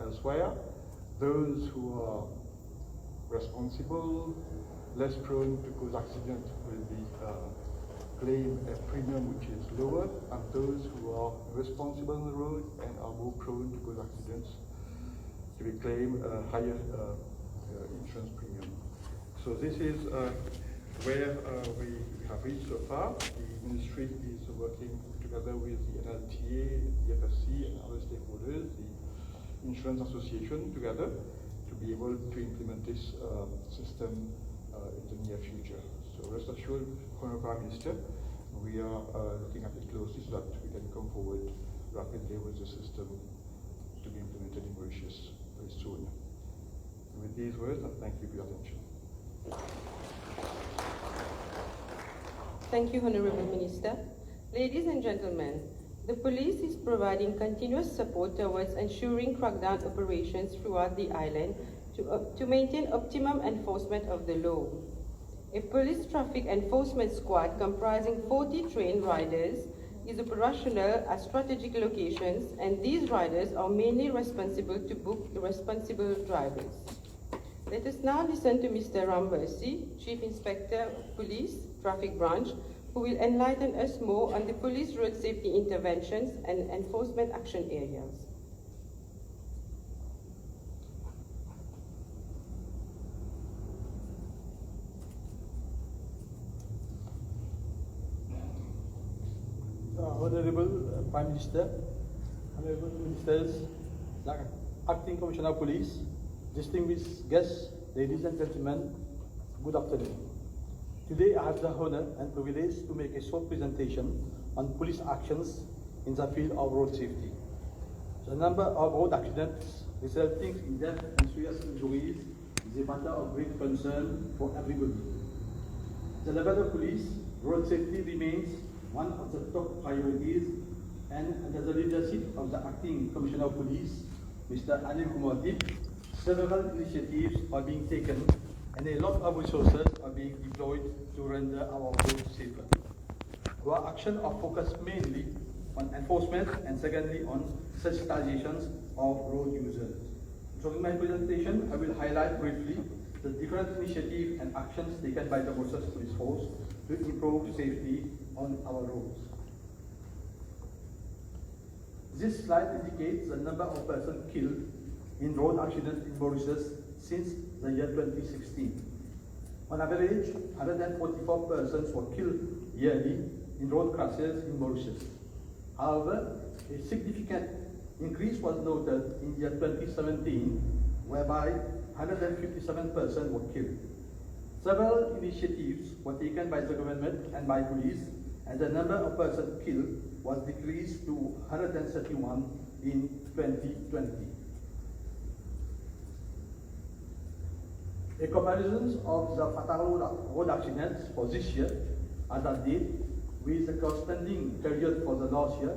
elsewhere. Those who are responsible, less prone to cause accidents, will be claim a premium which is lower, and those who are responsible on the road and are more prone to cause accidents to be claim a higher insurance premium. So this is where we have reached so far. The ministry is working together with the NLTA, the FSC, and other stakeholders, the Insurance Association, together to be able to implement this system in the near future. So rest assured, Honourable Prime Minister, we are looking at it closely so that we can come forward rapidly with the system to be implemented in Mauritius very soon. With these words, I thank you for your attention. Thank you, Honourable Minister. Ladies and gentlemen, the police is providing continuous support towards ensuring crackdown operations throughout the island to maintain optimum enforcement of the law. A police traffic enforcement squad comprising 40 trained riders is operational at strategic locations, and these riders are mainly responsible to book irresponsible drivers. Let us now listen to Mr. Rambersi, Chief Inspector of Police, Traffic Branch, who will enlighten us more on the police road safety interventions and enforcement action areas. Honorable Prime Minister, Honorable Ministers, the Acting Commissioner of Police, distinguished guests, ladies and gentlemen, good afternoon. Today I have the honor and privilege to make a short presentation on police actions in the field of road safety. The number of road accidents resulting in death and serious injuries is a matter of great concern for everybody. The level of police road safety remains one of the top priorities, and under the leadership of the Acting Commissioner of Police, Mr. Audit, several initiatives are being taken and a lot of resources are being deployed to render our roads safer. Our actions are focused mainly on enforcement and secondly on sensitizations of road users. During my presentation, I will highlight briefly the different initiatives and actions taken by the Mauritius Police Force to improve safety on our roads. This slide indicates the number of persons killed in road accidents in Mauritius since the year 2016. On average, 144 persons were killed yearly in road crashes in Mauritius. However, a significant increase was noted in the year 2017, whereby 157 persons were killed. Several initiatives were taken by the government and by police, and the number of persons killed was decreased to 131 in 2020. A comparison of the fatal road accidents for this year, as at date, with the corresponding period for the last year,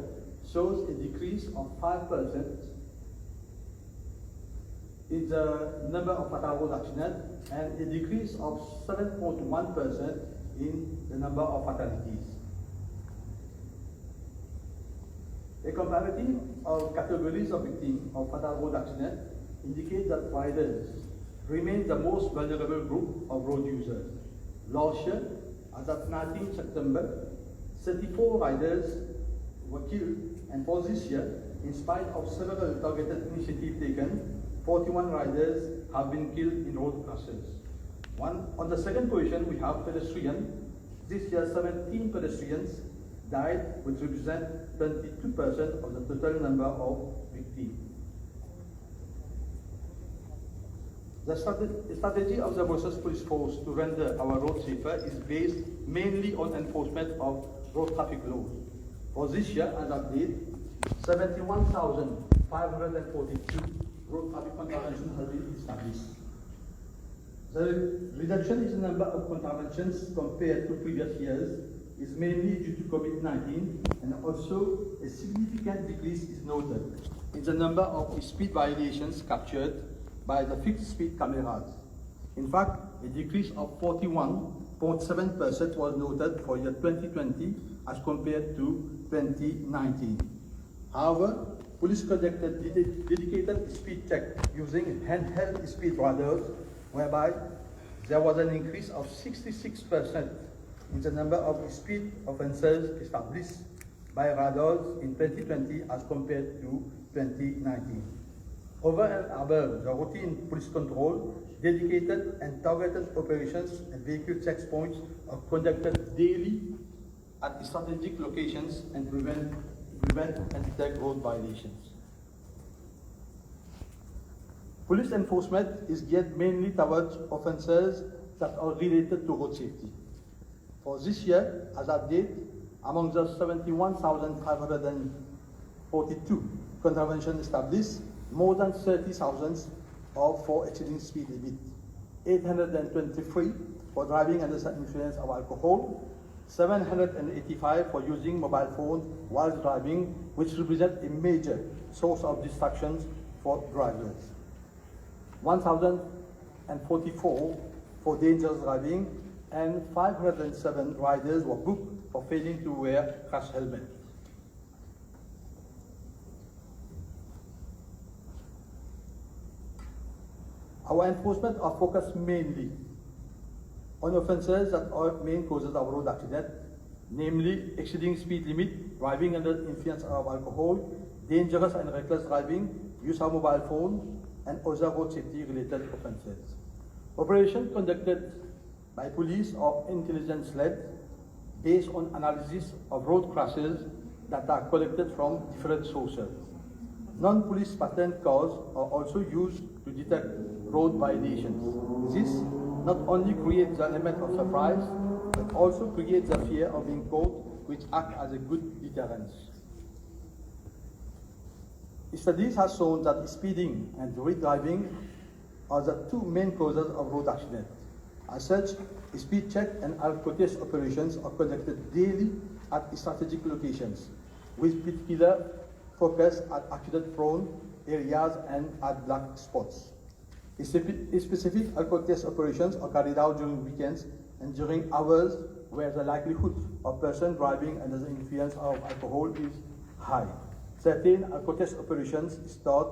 shows a decrease of 5% in the number of fatal road accidents and a decrease of 7.1% in the number of fatalities. A comparative of categories of victims of fatal road accidents indicates that riders remain the most vulnerable group of road users. Last year, as of 19 September, 34 riders were killed, and for this year, in spite of several targeted initiatives taken, 41 riders have been killed in road crashes. On the second position, we have pedestrians. This year, 17 pedestrians died, which represent 22% of the total number of victims. The strategy of the Mauritius Police Force to render our roads safer is based mainly on enforcement of road traffic laws. For this year, as of date, 71,542 road traffic contraventions have been established. The reduction in the number of contraventions compared to previous years is mainly due to COVID-19, and also a significant decrease is noted in the number of speed violations captured by the fixed speed cameras. In fact, a decrease of 41.7% was noted for year 2020 as compared to 2019. However, police conducted dedicated speed check using handheld speed radars, whereby there was an increase of 66% in the number of speed offences established by radars in 2020 as compared to 2019. Over and above the routine police control, dedicated and targeted operations and vehicle checkpoints are conducted daily at strategic locations and prevent and detect road violations. Police enforcement is geared mainly towards offences that are related to road safety. For this year, as at date, among the 71,542 contraventions established, more than 30,000 are for exceeding speed limit, 823 for driving under the influence of alcohol, 785 for using mobile phone while driving, which represent a major source of distractions for drivers, 1,044 for dangerous driving, and 507 riders were booked for failing to wear crash helmet. Our enforcement are focused mainly on offences that are main causes of road accident, namely exceeding speed limit, driving under influence of alcohol, dangerous and reckless driving, use of mobile phone, and other road safety related offences. Operations conducted by police or intelligence-led based on analysis of road crashes that are collected from different sources. Non-police pattern cars are also used to detect road violations. This not only creates the element of surprise, but also creates the fear of being caught, which acts as a good deterrence. Studies have shown that speeding and drink driving are the two main causes of road accidents. As such, speed check and alcohol-test operations are conducted daily at strategic locations, with particular focus at accident-prone areas and at black spots. Specific alcohol-test operations are carried out during weekends and during hours where the likelihood of person driving under the influence of alcohol is high. Certain alcohol-test operations start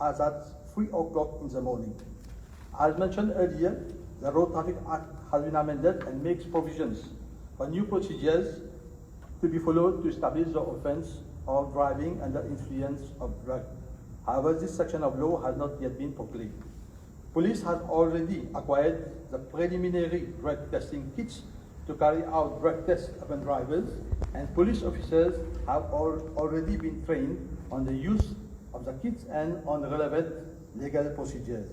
as at 3 o'clock in the morning. As mentioned earlier, the Road Traffic Act has been amended and makes provisions for new procedures to be followed to establish the offence of driving under influence of drug. However, this section of law has not yet been proclaimed. Police has already acquired the preliminary drug testing kits to carry out drug tests upon drivers, and police officers have already been trained on the use of the kits and on relevant legal procedures.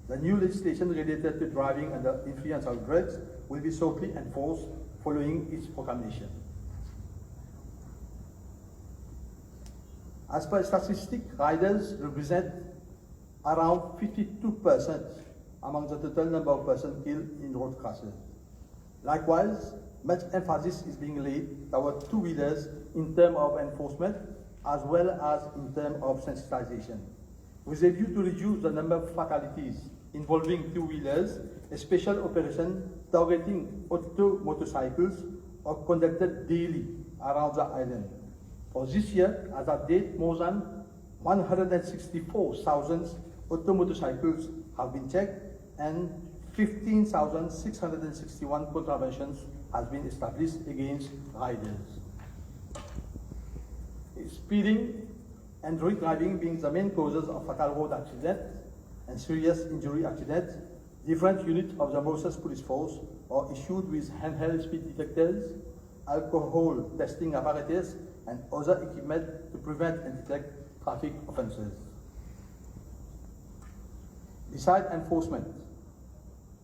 The new legislation related to driving under influence of drugs will be shortly enforced following its proclamation. As per statistics, riders represent around 52% among the total number of persons killed in road crashes. Likewise, much emphasis is being laid toward two-wheelers in terms of enforcement as well as in terms of sensitization. With a view to reduce the number of fatalities involving two-wheelers, a special operation targeting auto motorcycles are conducted daily around the island. For this year, as at date, more than 164,000 auto motorcycles have been checked and 15,661 contraventions has been established against riders. Speeding and drink driving being the main causes of fatal road accidents and serious injury accidents, different units of the Mauritius Police Force are issued with handheld speed detectors, alcohol testing apparatus, and other equipment to prevent and detect traffic offences. Besides enforcement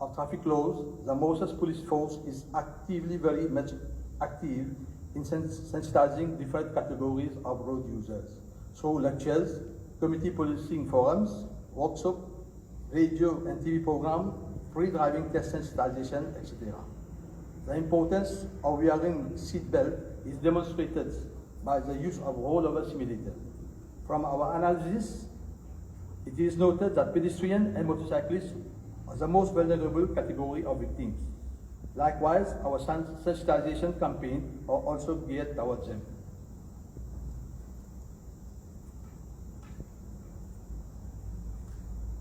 of traffic laws, the Mauritius police force is actively very much active in sensitizing different categories of road users through lectures, community policing forums, workshops, radio and TV programs, free driving test sensitization, etc. The importance of wearing seatbelt is demonstrated by the use of rollover simulator. From our analysis, it is noted that pedestrians and motorcyclists are the most vulnerable category of victims. Likewise, our sensitization campaign are also geared towards them.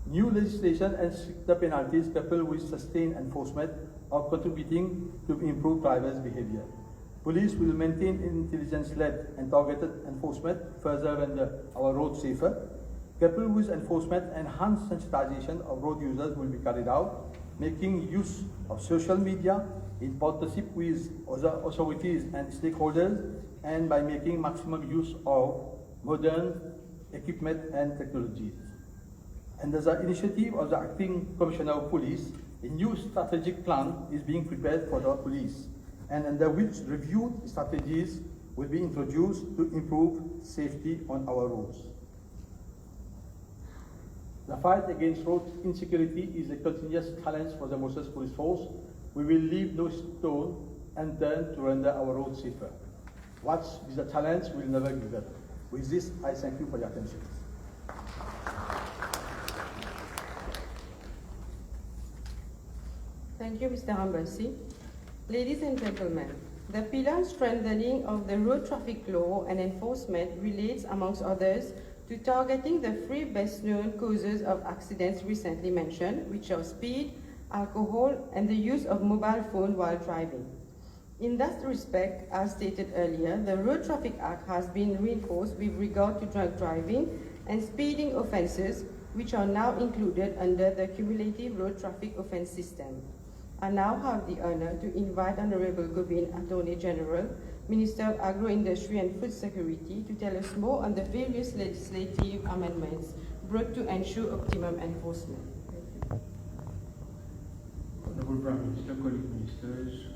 New legislation and stricter penalties coupled with sustained enforcement are contributing to improve drivers' behavior. Police will maintain intelligence-led and targeted enforcement further render our roads safer. Coupled with enforcement, enhanced sensitization of road users will be carried out, making use of social media in partnership with other authorities and stakeholders, and by making maximum use of modern equipment and technologies. Under the initiative of the Acting Commissioner of Police, a new strategic plan is being prepared for the police, and under which reviewed strategies will be introduced to improve safety on our roads. The fight against road insecurity is a continuous challenge for the Mauritius Police Force. We will leave no stone unturned to render our roads safer. What is a challenge will never give up. With this, I thank you for your attention. Thank you, Mr. Ambassi. Ladies and gentlemen, the pillar and strengthening of the road traffic law and enforcement relates, amongst others, to targeting the three best-known causes of accidents recently mentioned, which are speed, alcohol, and the use of mobile phone while driving. In that respect, as stated earlier, the Road Traffic Act has been reinforced with regard to drunk driving and speeding offences, which are now included under the cumulative road traffic offence system. I now have the honor to invite Honorable Gobin, Attorney General, Minister of Agro-Industry and Food Security, to tell us more on the various legislative amendments brought to ensure optimum enforcement. Honorable Prime Minister, colleague ministers,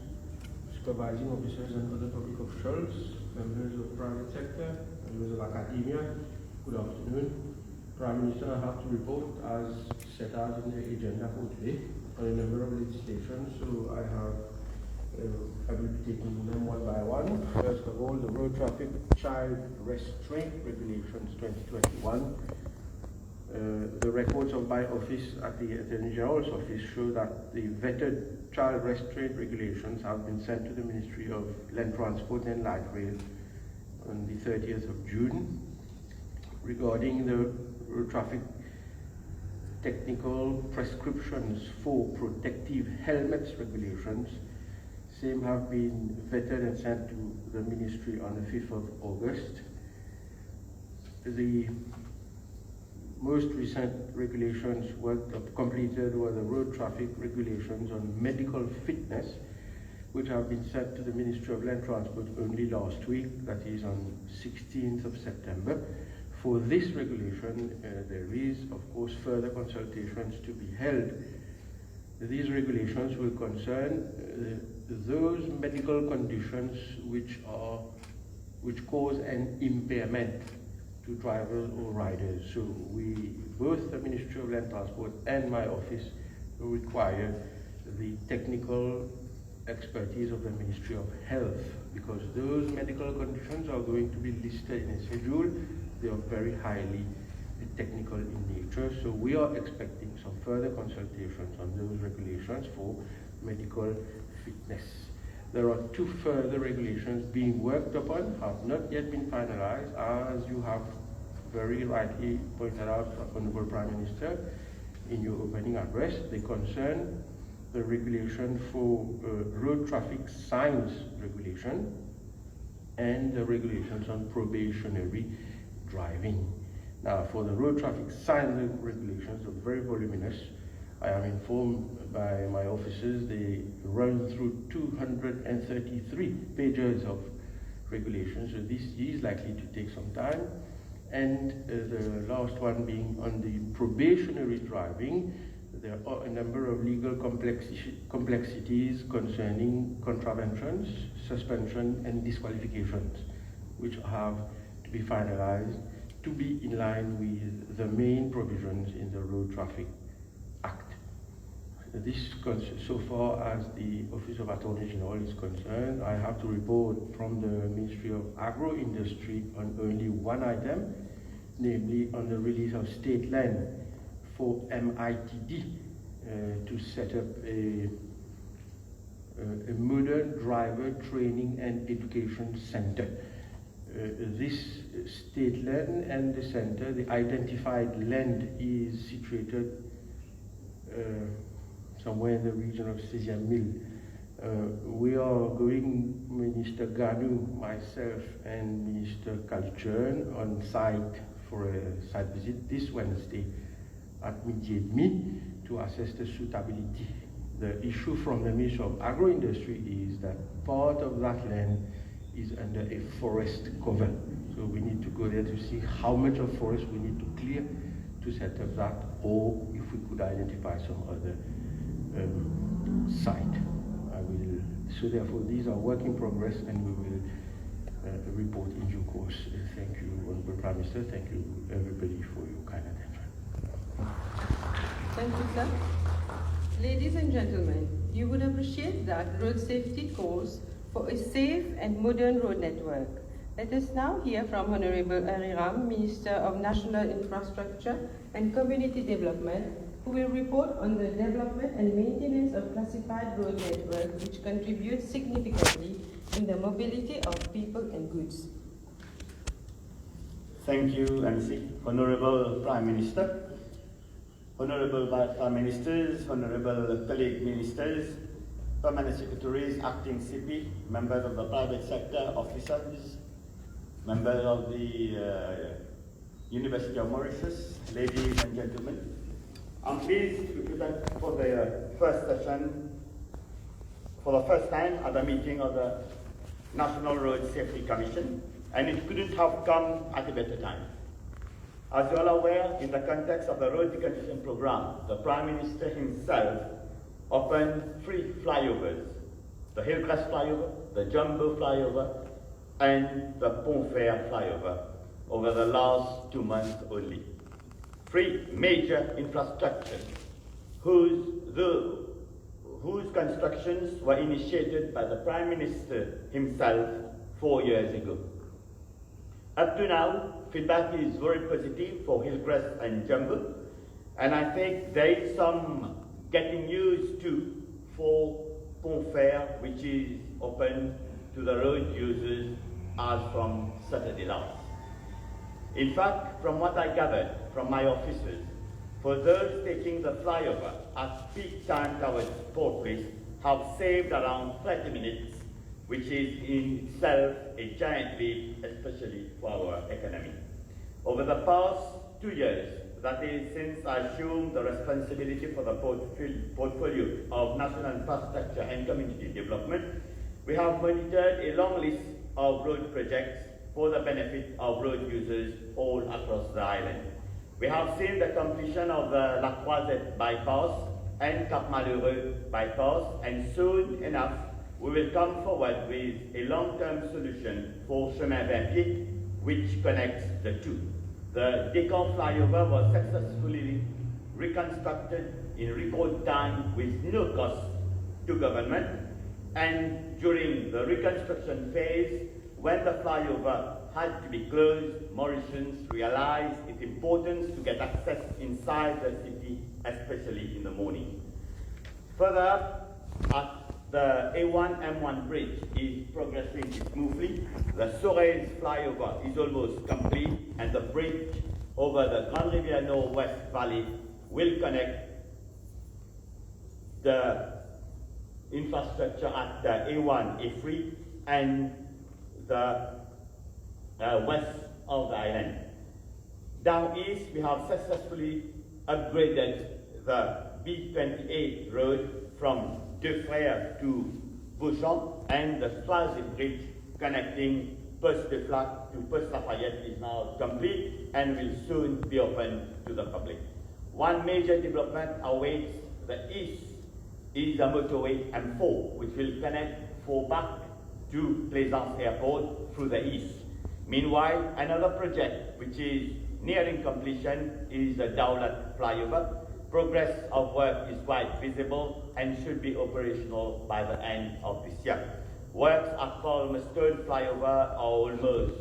supervising officers and other public officials, members of the private sector, members of academia, good afternoon. Prime Minister, I have to report as set out in the agenda for today on a number of legislation, so I will be taking them one by one. First of all, the Road Traffic Child Restraint Regulations 2021. The records of my office at the Attorney General's office show that the vetted child restraint regulations have been sent to the Ministry of Land Transport and Light Rail on the 30th of June. Regarding the road traffic technical prescriptions for protective helmets regulations, same have been vetted and sent to the Ministry on the 5th of August. The most recent regulations completed were the road traffic regulations on medical fitness, which have been sent to the Ministry of Land Transport only last week, that is on 16th of September. For this regulation, there is, of course, further consultations to be held. These regulations will concern those medical conditions which cause an impairment to drivers or riders. So both the Ministry of Land Transport and my office require the technical expertise of the Ministry of Health, because those medical conditions are going to be listed in a schedule. They are very highly technical in nature, so we are expecting some further consultations on those regulations for medical fitness. There are two further regulations being worked upon, have not yet been finalized, as you have very rightly pointed out, Honorable Prime Minister, in your opening address. They concern the regulation for road traffic signs regulation and the regulations on probationary driving. Now, for the road traffic sign regulations, are very voluminous. I am informed by my officers they run through 233 pages of regulations, so this is likely to take some time. And the last one being on the probationary driving. There are a number of legal complexities concerning contraventions, suspension, and disqualifications, which have to be finalized to be in line with the main provisions in the Road Traffic Act. This, so far as the Office of Attorney General is concerned, I have to report from the Ministry of Agro-Industry on only one item, namely on the release of state land for MITD to set up a modern driver training and education center. This state land and the center, the identified land, is situated somewhere in the region of 16e Mille. We are going, Minister Ganu, myself, and Minister Culture on site for a site visit this Wednesday at 12:30 to assess the suitability. The issue from the Ministry of Agro-Industry is that part of that land is under a forest cover. So we need to go there to see how much of forest we need to clear to set up that, or if we could identify some other site. So therefore these are work in progress, and we will report in due course. Thank you, Honorable Prime Minister. Thank you, everybody, for your kind attention. Thank you, sir. Ladies and gentlemen, you would appreciate that road safety calls for a safe and modern road network. Let us now hear from Honorable Ariram, Minister of National Infrastructure and Community Development, who will report on the development and maintenance of classified road network, which contributes significantly in the mobility of people and goods. Thank you, MC. Honorable Prime Minister, Honorable Prime Ministers, Honorable colleague ministers, Permanent Secretaries, Acting CP, members of the private sector, officers, members of the University of Mauritius, ladies and gentlemen. I'm pleased to present for the first session, for the first time at the meeting of the National Road Safety Commission, and it couldn't have come at a better time. As you are aware, in the context of the road reconstruction program, the Prime Minister himself opened 3 flyovers: the Hillcrest flyover, the Jumbo flyover, and the Pont Fer flyover over the last 2 months only. 3 major infrastructures whose constructions were initiated by the Prime Minister himself 4 years ago. Up to now, feedback is very positive for Hillcrest and Jumbo, and I think there is some getting used to for Pont Fer, which is open to the road users as from Saturday last. In fact, from what I gathered from my officers, for those taking the flyover at peak time towards Port Place have saved around 30 minutes, which is in itself a giant leap, especially for our economy. Over the past 2 years, that is since I assumed the responsibility for the portfolio of national infrastructure and community development, we have monitored a long list of road projects for the benefit of road users all across the island. We have seen the completion of the La Croisette bypass and Cap Malheureux bypass, and soon enough we will come forward with a long-term solution for Chemin 20, which connects the two. The Descamps flyover was successfully reconstructed in record time with no cost to government, and during the reconstruction phase, when the flyover had to be closed, Mauritians realized its importance to get access inside the city, especially in the morning. Further up, the A1-M1 bridge is progressing smoothly. The Sorez flyover is almost complete, and the bridge over the Grand Rivière Nord-West Valley will connect the infrastructure at the A1, A3, and the west of the island. Down east, we have successfully upgraded the B28 road from Deux Frères to Beauchamp, and the Strazy Bridge connecting Poste de Flac to Poste Lafayette is now complete and will soon be open to the public. One major development awaits the east is the motorway M4, which will connect Forbach to Plaisance Airport through the east. Meanwhile, another project which is nearing completion is the Daulat flyover. Progress of work is quite visible and should be operational by the end of this year. Works at Palmerston flyover are almost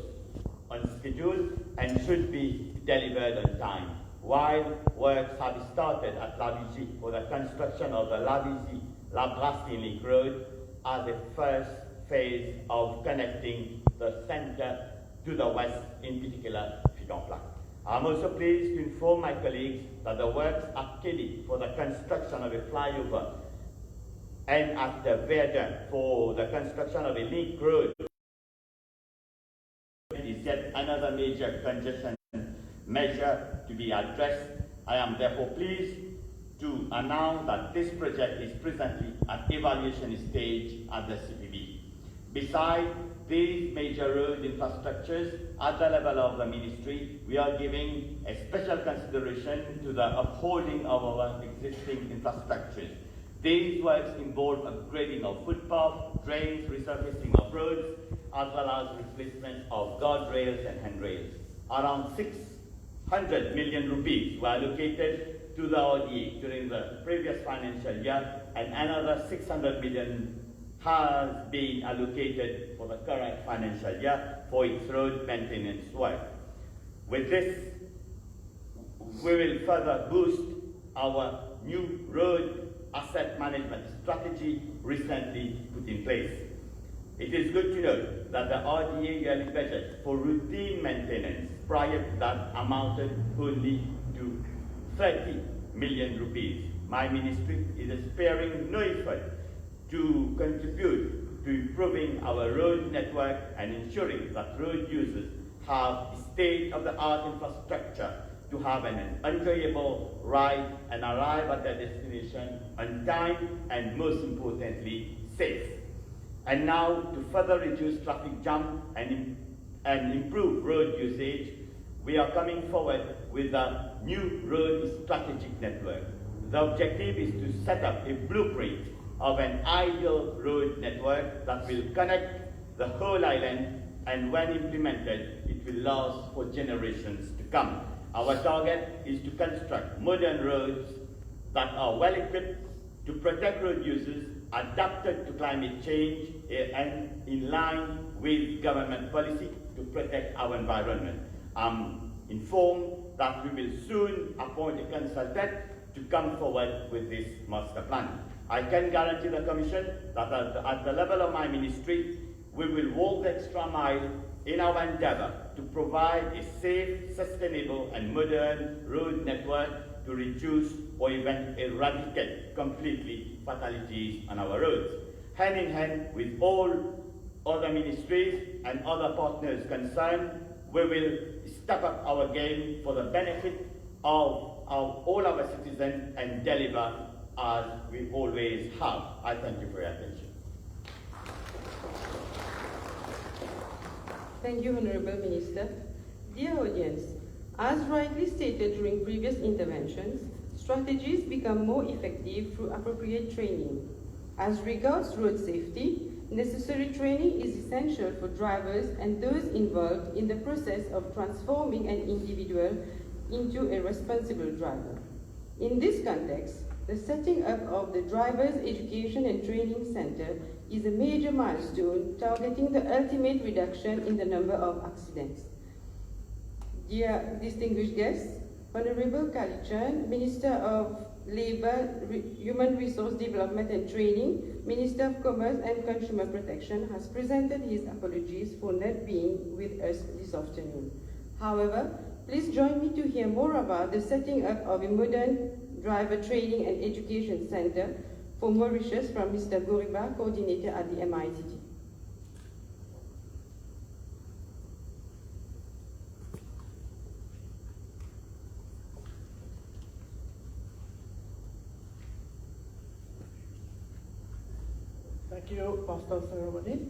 on schedule and should be delivered on time, while works have started at La Vigie for the construction of the La Vigie-La Brasserie Link Road as a first phase of connecting the center to the west, in particular Fidanflac. I'm also pleased to inform my colleagues that the works at Kelly for the construction of a flyover and at the Verdun for the construction of a link road is yet another major congestion measure to be addressed. I am therefore pleased to announce that this project is presently at evaluation stage at the CPB. Besides these major road infrastructures, at the level of the ministry, we are giving a special consideration to the upholding of our existing infrastructures. These works involve upgrading of footpaths, drains, resurfacing of roads, as well as replacement of guardrails and handrails. Around 600 million rupees were allocated to the ODA during the previous financial year, and another 600 million has been allocated for the current financial year for its road maintenance work. With this, we will further boost our new road asset management strategy recently put in place. It is good to note that the RDA yearly budget for routine maintenance prior to that amounted only to 30 million rupees. My ministry is sparing no effort to contribute to improving our road network and ensuring that road users have state-of-the-art infrastructure to have an enjoyable ride and arrive at their destination on time and, most importantly, safe. And now, to further reduce traffic jam and improve road usage, we are coming forward with a new road strategic network. The objective is to set up a blueprint of an ideal road network that will connect the whole island, and when implemented, it will last for generations to come. Our target is to construct modern roads that are well equipped to protect road users, adapted to climate change, and in line with government policy to protect our environment. I'm informed that we will soon appoint a consultant to come forward with this master plan. I can guarantee the Commission that at the level of my ministry, we will walk the extra mile in our endeavor to provide a safe, sustainable, and modern road network to reduce or even eradicate completely fatalities on our roads. Hand in hand with all other ministries and other partners concerned, we will step up our game for the benefit of all our citizens and deliver as we always have. I thank you for your attention. Thank you, Honorable Minister. Dear audience, as rightly stated during previous interventions, strategies become more effective through appropriate training. As regards road safety, necessary training is essential for drivers and those involved in the process of transforming an individual into a responsible driver. In this context, the setting up of the Drivers Education and Training Center is a major milestone targeting the ultimate reduction in the number of accidents. Dear distinguished guests, Honorable Kalichan, Minister of Labour, Human Resource Development and Training, Minister of Commerce and Consumer Protection, has presented his apologies for not being with us this afternoon. However, please join me to hear more about the setting up of a modern driver training and education center for Mauritius from Mr. Goriba, coordinator at the MITT. Thank you, Master of Ceremony.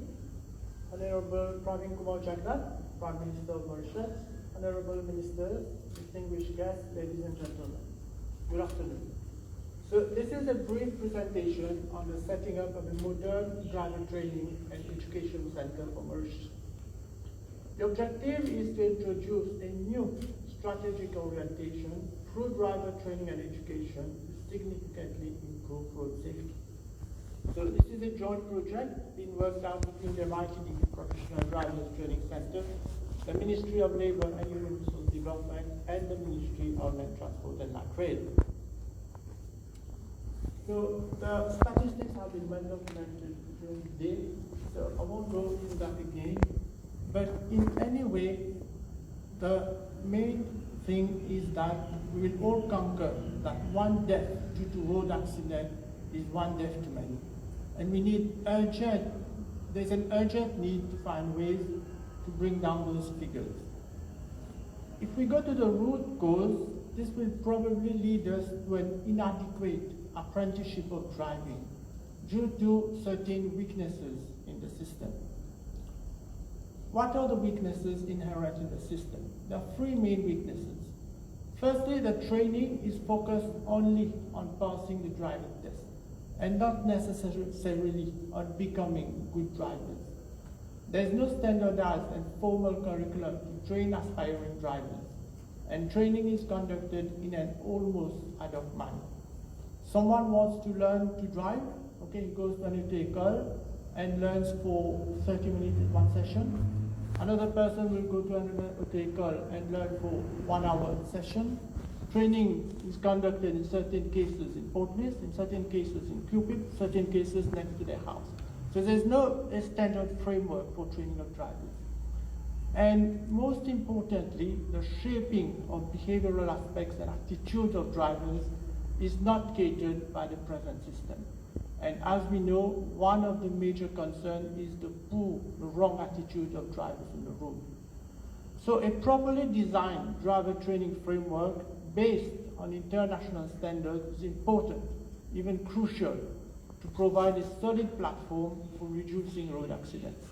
Honorable Pravind Jugnauth, Prime Minister of Mauritius, Honorable Ministers, distinguished guests, ladies and gentlemen, good afternoon. So this is a brief presentation on the setting up of a modern driver training and education center for Mauritius. The objective is to introduce a new strategic orientation through driver training and education to significantly improve road safety. So this is a joint project being worked out between the MITD Professional Drivers Training Center, the Ministry of Labour and Human Resource Development, and the Ministry of Land Transport and Light Rail. So the statistics have been well documented during the day, so I won't go into that again. But in any way, the main thing is that we will all conquer that one death due to road accident is one death too many. And we need there's an urgent need to find ways to bring down those figures. If we go to the root cause, this will probably lead us to an inadequate apprenticeship of driving due to certain weaknesses in the system. What are the weaknesses inherent in the system? There are three main weaknesses. Firstly, the training is focused only on passing the driving test and not necessarily on becoming good drivers. There is no standardized and formal curriculum to train aspiring drivers, and training is conducted in an almost ad hoc manner. Someone wants to learn to drive, okay, he goes to an école and learns for 30 minutes in one session. Another person will go to another école and learn for 1 hour session. Training is conducted in certain cases in Port Louis, in certain cases in Cupid, certain cases next to their house. So there's no standard framework for training of drivers. And most importantly, the shaping of behavioral aspects and attitudes of drivers is not catered by the present system. And as we know, one of the major concerns is the wrong attitude of drivers on the road. So a properly designed driver training framework based on international standards is important, even crucial, to provide a solid platform for reducing road accidents.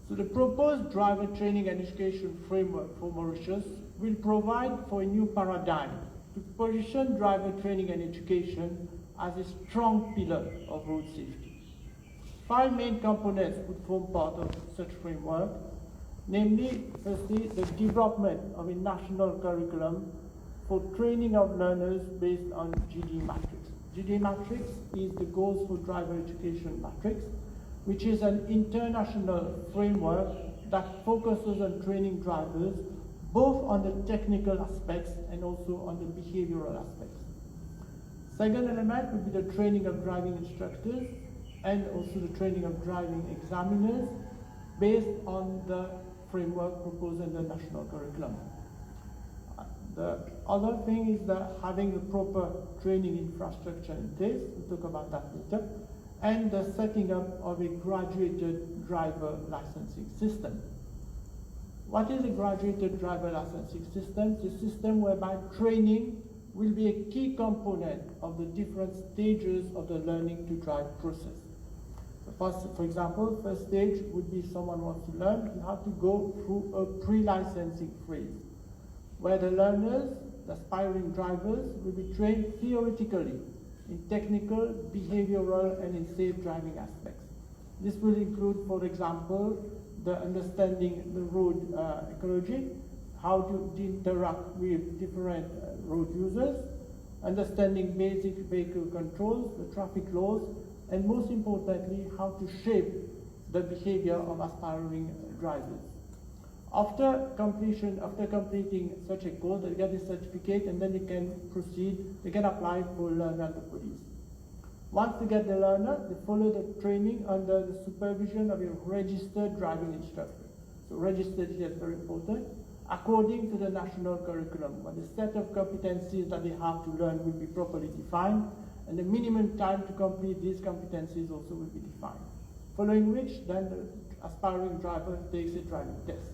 So the proposed driver training and education framework for Mauritius will provide for a new paradigm to position driver training and education as a strong pillar of road safety. 5 main components would form part of such framework, namely, firstly, the development of a national curriculum for training of learners based on GD matrix. GD matrix is the Goals for Driver Education matrix, which is an international framework that focuses on training drivers both on the technical aspects and also on the behavioral aspects. Second element would be the training of driving instructors and also the training of driving examiners based on the framework proposed in the national curriculum. The other thing is that having the proper training infrastructure in place, we'll talk about that later, and the setting up of a graduated driver licensing system. What is a graduated driver licensing system? It's a system whereby training will be a key component of the different stages of the learning to drive process. So first, for example, first stage would be someone wants to learn, you have to go through a pre-licensing phase, where the learners, the aspiring drivers, will be trained theoretically in technical, behavioral, and in safe driving aspects. This will include, for example, the understanding the road ecology, how to interact with different road users, understanding basic vehicle controls, the traffic laws, and most importantly, how to shape the behavior of aspiring drivers. After completing such a course, they get a certificate and then they can proceed, they can apply for learner at the police. Once they get the learner, they follow the training under the supervision of a registered driving instructor. So registered here is very important. According to the national curriculum, where the set of competencies that they have to learn will be properly defined, and the minimum time to complete these competencies also will be defined. Following which, then the aspiring driver takes a driving test.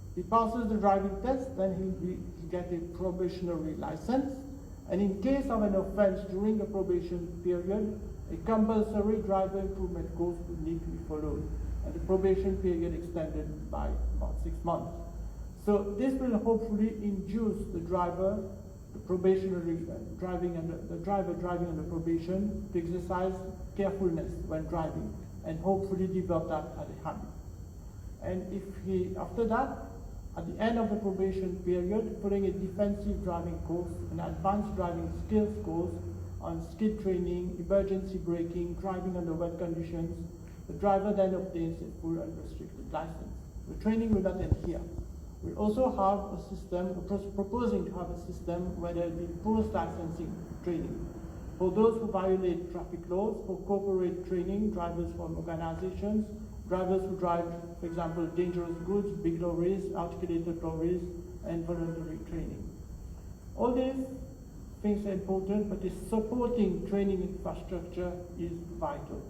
If he passes the driving test, then he'll get a probationary license, and in case of an offense during the probation period, a compulsory driver improvement course would need to be followed, and the probation period extended by about 6 months. So this will hopefully induce the driver, the probationary the driver driving under probation, to exercise carefulness when driving, and hopefully develop that as a habit. And if he, after that, at the end of the probation period, following a defensive driving course, an advanced driving skills course on skid training, emergency braking, driving under wet conditions, the driver then obtains a full unrestricted license. The training will not end here. We also have a system, proposing to have a system where there will be post-licensing training for those who violate traffic laws, for corporate training, drivers from organizations, drivers who drive, for example, dangerous goods, big lorries, articulated lorries, and voluntary training. All these things are important, but the supporting training infrastructure is vital.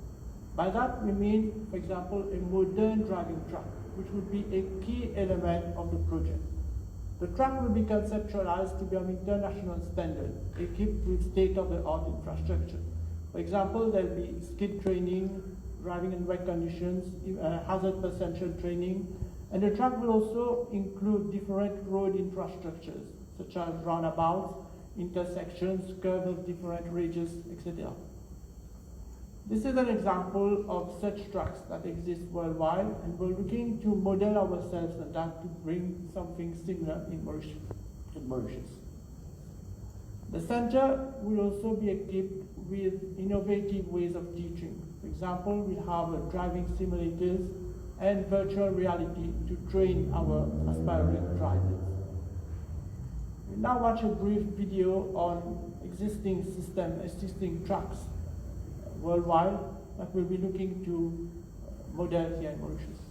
By that we mean, for example, a modern driving track, which would be a key element of the project. The track will be conceptualized to be of international standard, equipped with state-of-the-art infrastructure. For example, there will be skid training, driving in wet conditions, hazard perception training, and the track will also include different road infrastructures, such as roundabouts, intersections, curves of different ranges, etc. This is an example of such tracks that exist worldwide, and we're looking to model ourselves on that to bring something similar in Mauritius. The center will also be equipped with innovative ways of teaching. For example, we'll have driving simulators and virtual reality to train our aspiring drivers. We'll now watch a brief video on existing tracks worldwide that we'll be looking to model here in Mauritius.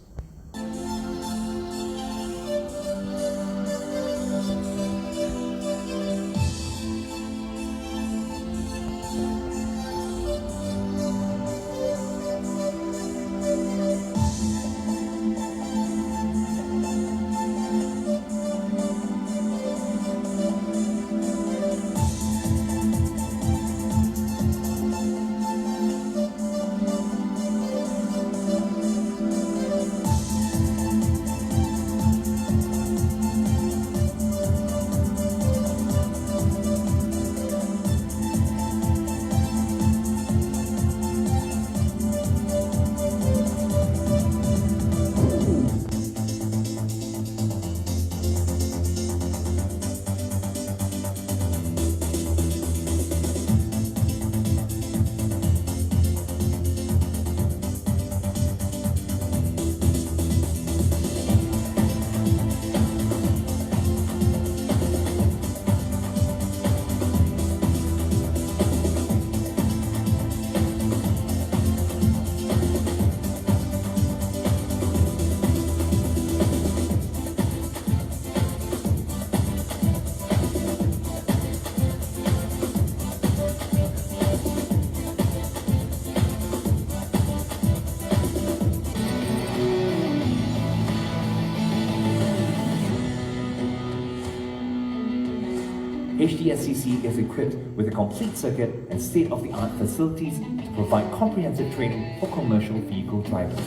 HDSCC is equipped with a complete circuit and state-of-the-art facilities to provide comprehensive training for commercial vehicle drivers.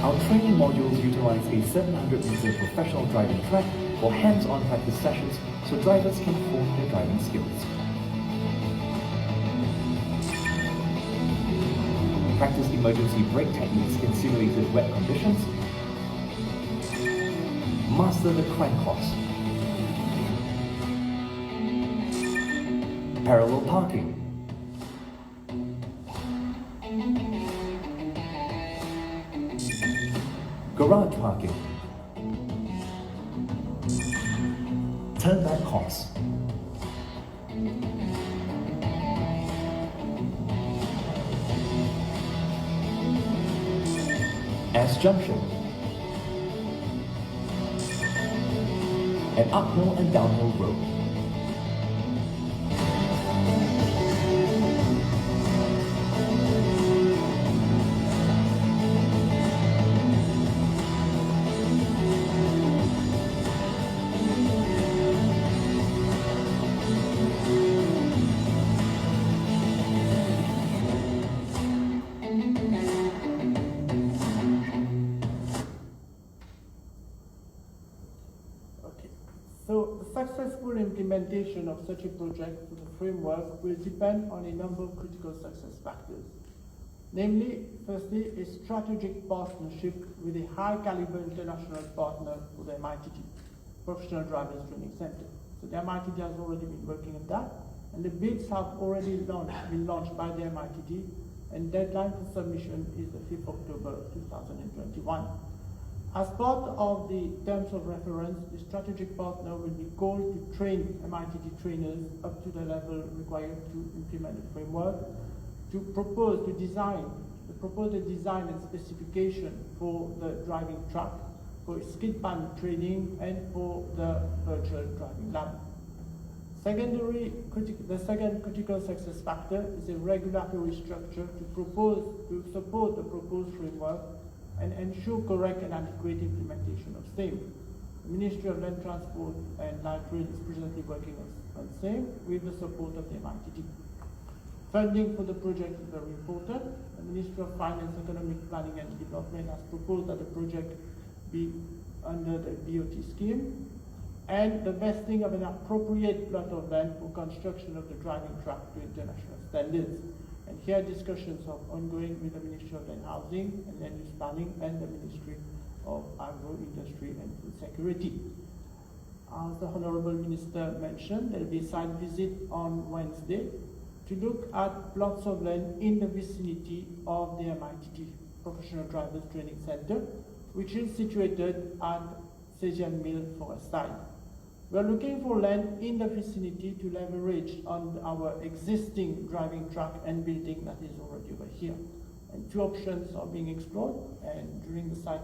Our training modules utilize a 700-meter professional driving track for hands-on practice sessions so drivers can hone their driving skills. Practice emergency brake techniques in simulated wet conditions. Master the crank course. Parallel parking. Garage parking. Turn back course. S junction. An uphill and downhill road. successful implementation of such a project, the framework will depend on a number of critical success factors. Namely, firstly, a strategic partnership with a high-caliber international partner for the MITT, Professional Drivers Training Center. So the MITT has already been working on that, and the bids have already been launched by the MITT, and deadline for submission is the 5th October 2021. As part of the terms of reference, the strategic partner will be called to train MITT trainers up to the level required to implement the framework, to propose a design and specification for the driving track, for skid pan training, and for the virtual driving lab. The second critical success factor is a regulatory structure to support the proposed framework and ensure correct and adequate implementation of same. The Ministry of Land Transport and Light Rail is presently working on same with the support of the MITT. Funding for the project is very important. The Ministry of Finance, Economic Planning and Development has proposed that the project be under the BOT scheme, and the vesting of an appropriate plot of land for construction of the driving track to international standards. And here discussions are ongoing with the Ministry of Land Housing and Land Use Planning and the Ministry of Agro-Industry and Food Security. As the Honourable Minister mentioned, there will be a site visit on Wednesday to look at plots of land in the vicinity of the MITT Professional Drivers Training Center, which is situated at Sejian Mill Forest Site. We are looking for land in the vicinity to leverage on our existing driving track and building that is already over here. And two options are being explored, and during the site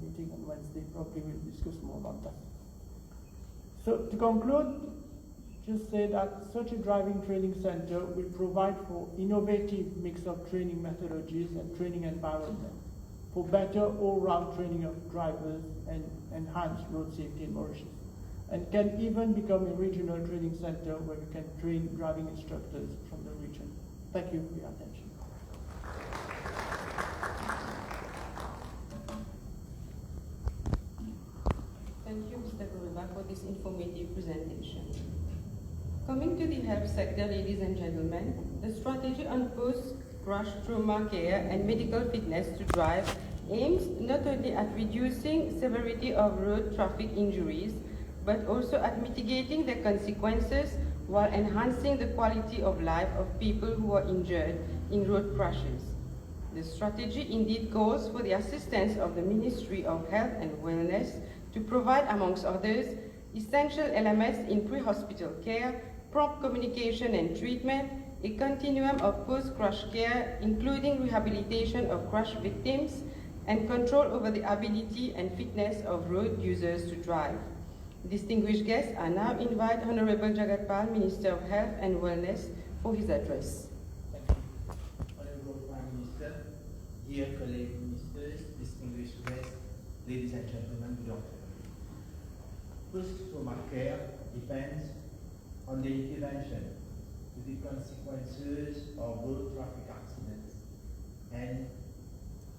meeting on Wednesday, probably we'll discuss more about that. So to conclude, just say that such a driving training center will provide for innovative mix of training methodologies and training environment for better all-round training of drivers and enhanced road safety in Mauritius, and can even become a regional training center where we can train driving instructors from the region. Thank you for your attention. Thank you, Mr. Goriba, for this informative presentation. Coming to the health sector, ladies and gentlemen, the strategy on post-crash trauma care and medical fitness to drive aims not only at reducing severity of road traffic injuries, but also at mitigating the consequences while enhancing the quality of life of people who are injured in road crashes. The strategy indeed calls for the assistance of the Ministry of Health and Wellness to provide, amongst others, essential elements in pre-hospital care, prompt communication and treatment, a continuum of post-crash care, including rehabilitation of crash victims, and control over the ability and fitness of road users to drive. Distinguished guests, I now invite Honorable Jagatpal, Minister of Health and Wellness, for his address. Thank you. Honorable Prime Minister, dear colleague ministers, distinguished guests, ladies and gentlemen, good afternoon. Post-trauma care depends on the intervention to the consequences of road traffic accidents and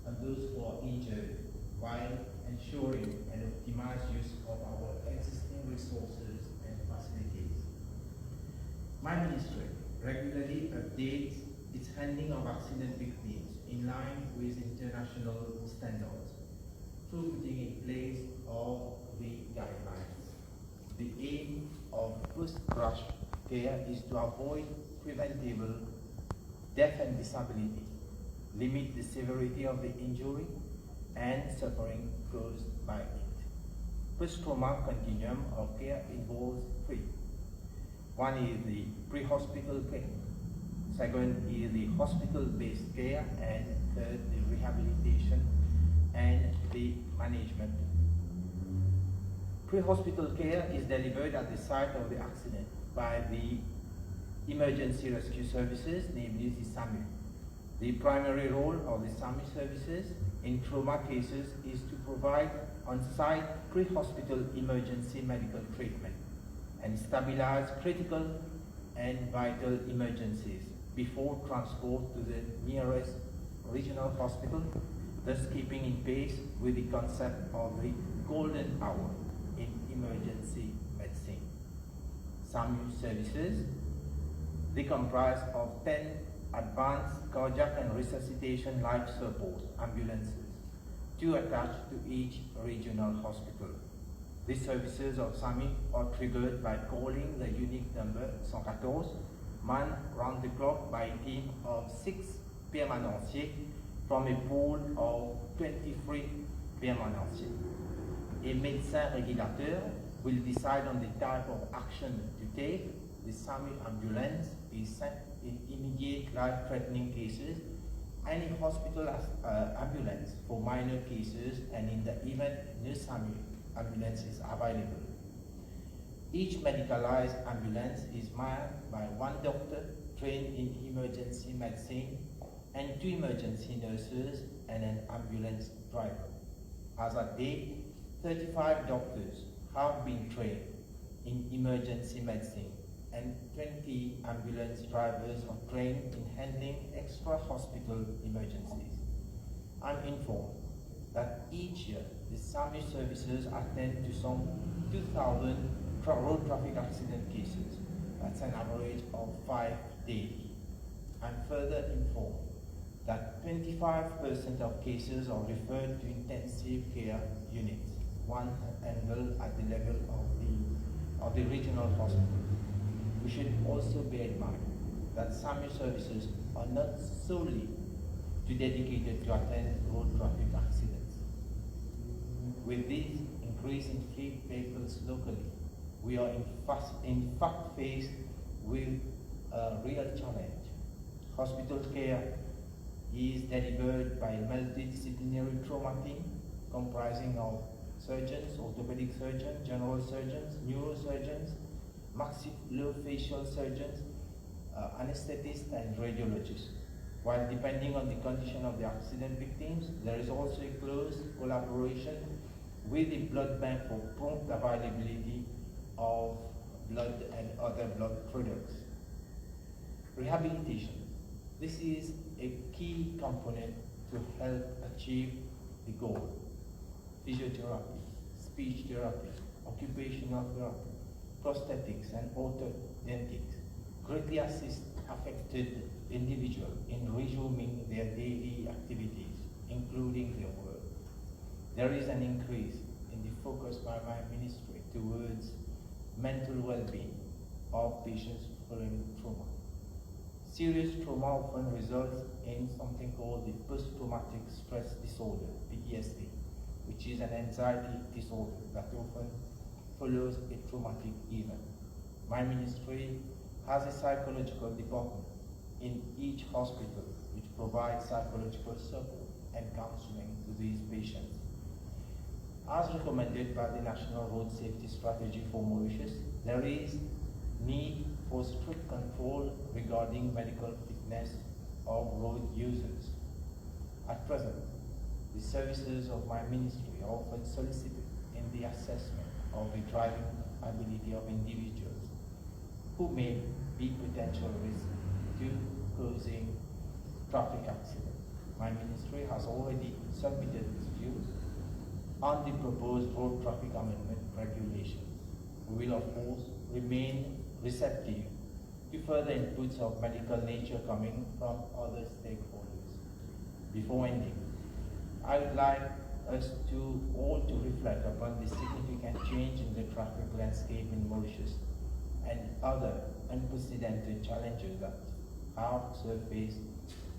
on those who are injured, while ensuring an optimized use of our existing resources and facilities. My ministry regularly updates its handling of accident victims in line with international standards through putting in place all the guidelines. The aim of post-crash care is to avoid preventable death and disability, limit the severity of the injury and suffering caused by it. Post-trauma continuum of care involves three. One is the pre-hospital care, second is the hospital-based care, and third, the rehabilitation and the management. Pre-hospital care is delivered at the site of the accident by the emergency rescue services, namely the SAMU. The primary role of the SAMU services in trauma cases is to provide on-site pre-hospital emergency medical treatment and stabilize critical and vital emergencies before transport to the nearest regional hospital, thus keeping in pace with the concept of the golden hour in emergency medicine. SAMU services. They comprise of 10 advanced cardiac and resuscitation life support ambulances, 2 attached to each regional hospital. These services of SAMU are triggered by calling the unique number 114, manned round the clock by a team of 6 permanenciers from a pool of 23 permanenciers. A médecin régulateur will decide on the type of action to take. The SAMU ambulance is sent in immediate life-threatening cases, any hospital ambulance for minor cases, and in the event no SAMU ambulance is available. Each medicalized ambulance is manned by 1 doctor trained in emergency medicine and 2 emergency nurses and an ambulance driver. As at date, 35 doctors have been trained in emergency medicine and 20 ambulance drivers are trained in handling extra-hospital emergencies. I'm informed that each year the SAMU services attend to some 2,000 road traffic accident cases. That's an average of 5 daily. I'm further informed that 25% of cases are referred to intensive care units, one handled at the level of the regional hospital. We should also bear in mind that SAMU services are not solely dedicated to attend road traffic accidents. With this increase in fleet vehicles locally, we are in fact faced with a real challenge. Hospital care is delivered by a multidisciplinary trauma team comprising of surgeons, orthopedic surgeons, general surgeons, neurosurgeons, maxillofacial surgeons, anesthetists, and radiologists. While depending on the condition of the accident victims, there is also a close collaboration with the blood bank for prompt availability of blood and other blood products. Rehabilitation. This is a key component to help achieve the goal. Physiotherapy, speech therapy, occupational therapy, prosthetics and orthodontics greatly assist affected individuals in resuming their daily activities, including their work. There is an increase in the focus by my ministry towards mental well-being of patients following trauma. Serious trauma often results in something called the post-traumatic stress disorder, PTSD, which is an anxiety disorder that often follows a traumatic event. My ministry has a psychological department in each hospital which provides psychological support and counseling to these patients. As recommended by the National Road Safety Strategy for Mauritius, there is need for strict control regarding medical fitness of road users. At present, the services of my ministry are often solicited in the assessment of the driving ability of individuals who may be potential risk to causing traffic accidents. My ministry has already submitted its views on the proposed road traffic amendment regulations. We will, of course, remain receptive to further inputs of medical nature coming from other stakeholders. Before ending, I would like us all to reflect upon the significant change in the traffic landscape in Mauritius and other unprecedented challenges that have surfaced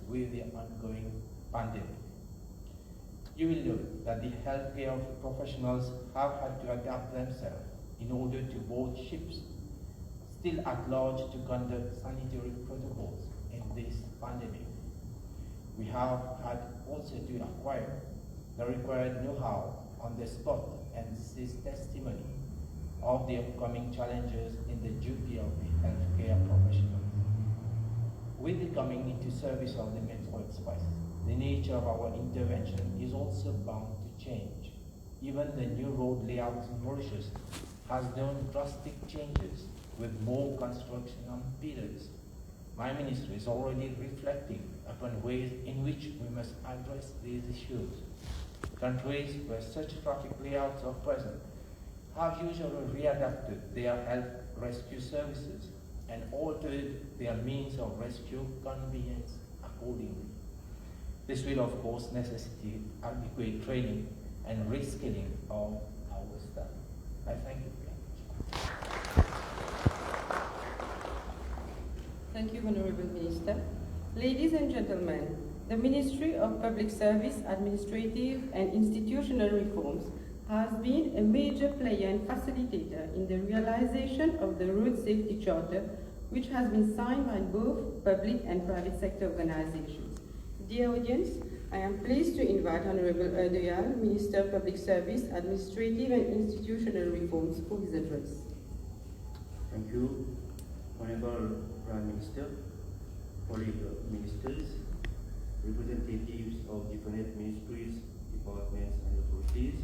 with the ongoing pandemic. You will note that the healthcare professionals have had to adapt themselves in order to board ships still at large to conduct sanitary protocols in this pandemic. We have had also to acquire the required know-how on the spot and seize testimony of the upcoming challenges in the duty of the healthcare professionals. With the coming into service of the Metro Express, the nature of our intervention is also bound to change. Even the new road layout in Mauritius has known drastic changes with more construction on pillars. My ministry is already reflecting upon ways in which we must address these issues. Countries where such traffic layouts are present have usually readapted their health rescue services and altered their means of rescue convenience accordingly. This will of course necessitate adequate training and reskilling of our staff. I thank you very much. Thank you, Honorable Minister. Ladies and gentlemen, the Ministry of Public Service, Administrative and Institutional Reforms has been a major player and facilitator in the realization of the Road Safety Charter, which has been signed by both public and private sector organizations. Dear audience, I am pleased to invite Honorable Erdogan, Minister of Public Service, Administrative and Institutional Reforms, for his address. Thank you, Honorable Prime Minister, colleague ministers, representatives of different ministries, departments and authorities,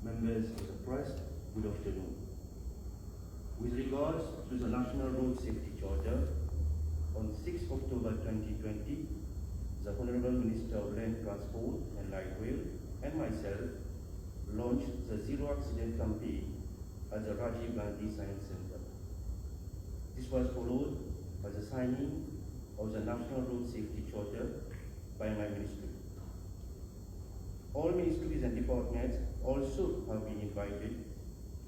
members of the press, good afternoon. With regards to the National Road Safety Charter, on 6 October 2020, the Honorable Minister of Land Transport and Light Rail and myself launched the Zero Accident campaign at the Rajiv Gandhi Science Center. This was followed by the signing of the National Road Safety Charter by my ministry. All ministries and departments also have been invited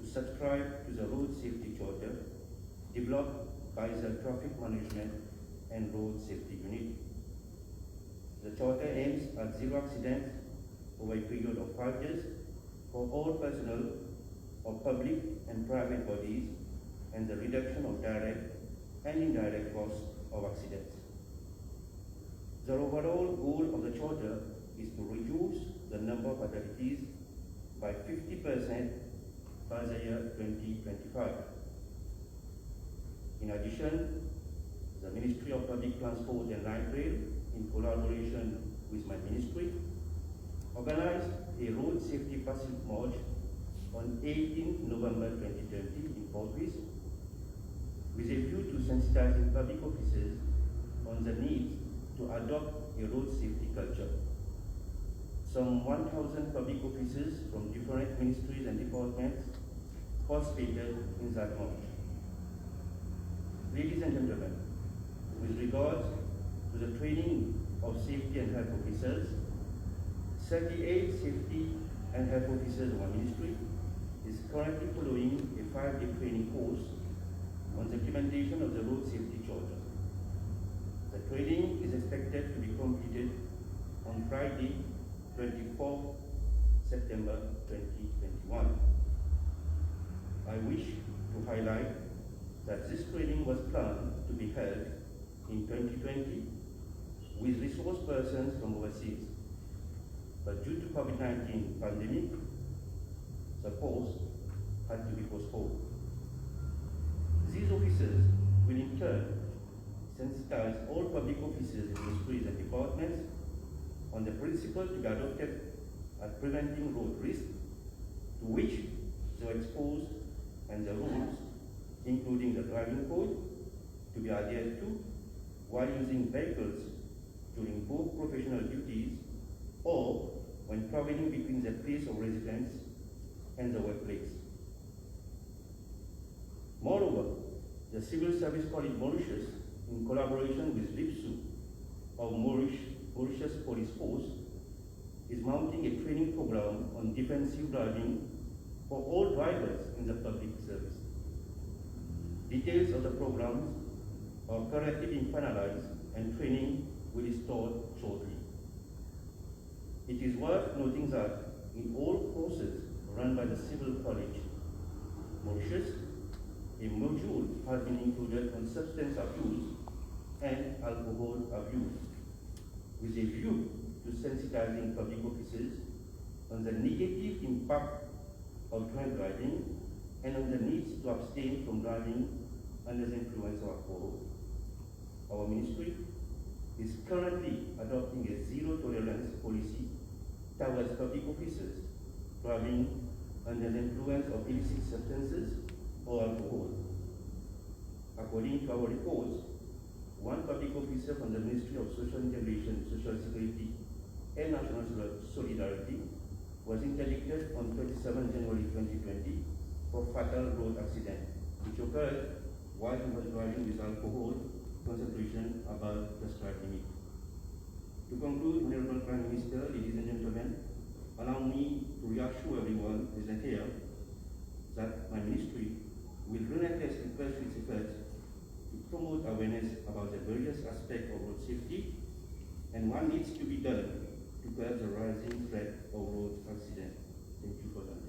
to subscribe to the Road Safety Charter developed by the Traffic Management and Road Safety Unit. The charter aims at zero accidents over a period of 5 years for all personnel of public and private bodies and the reduction of direct and indirect costs of accidents. The overall goal of the charter is to reduce the number of fatalities by 50% by the year 2025. In addition, the Ministry of Public Transport and Light Rail, in collaboration with my ministry, organized a road safety passive march on 18 November 2020 in Port Louis, with a view to sensitizing public officers on the need to adopt a road safety culture. Some 1,000 public officers from different ministries and departments participated in that march. Ladies and gentlemen, with regards to the training of safety and health officers, 38 safety and health officers of our ministry is currently following a 5-day training course on the implementation of the Road Safety Charter. The training is expected to be completed on Friday, 24 September 2021. I wish to highlight that this training was planned to be held in 2020 with resource persons from overseas, but due to COVID-19 pandemic, the course had to be postponed. These officers will in turn sensitize all public officers in ministries and departments on the principle to be adopted at preventing road risk to which they are exposed and the rules, including the driving code, to be adhered to while using vehicles during both professional duties or when traveling between the place of residence and the workplace. Moreover, the Civil Service College Mauritius, in collaboration with LIPSU of Mauritius Police Force, is mounting a training program on defensive driving for all drivers in the public service. Details of the programs are currently being finalized and training will start shortly. It is worth noting that in all courses run by the Civil College Mauritius, a module has been included on substance abuse and alcohol abuse, with a view to sensitizing public officers on the negative impact of drunk driving and on the needs to abstain from driving under the influence of alcohol. Our ministry is currently adopting a zero tolerance policy towards public officers driving under the influence of illicit substances or alcohol. According to our reports, one public officer from the Ministry of Social Integration, Social Security and National Solidarity was interdicted on 27 January 2020 for fatal road accident, which occurred while he was driving with alcohol concentration above prescribed limit. To conclude, Honorable Prime Minister, ladies and gentlemen, allow me to reassure everyone present here that my ministry will relentlessly pursue its efforts to promote awareness about the various aspects of road safety and what needs to be done to curb the rising threat of road accidents. Thank you for that.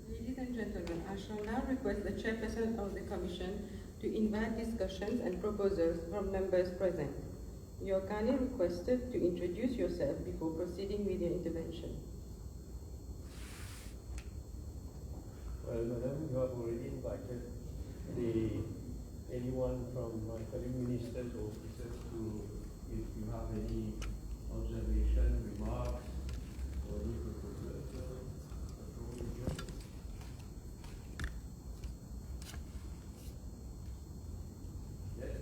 Ladies and gentlemen, I shall now request the chairperson of the commission to invite discussions and proposals from members present. You are kindly requested to introduce yourself before proceeding with your intervention. Well, Madam, you have already invited anyone from my colleague ministers or officers to, if you have any observation, remarks, or any proposals. Yes.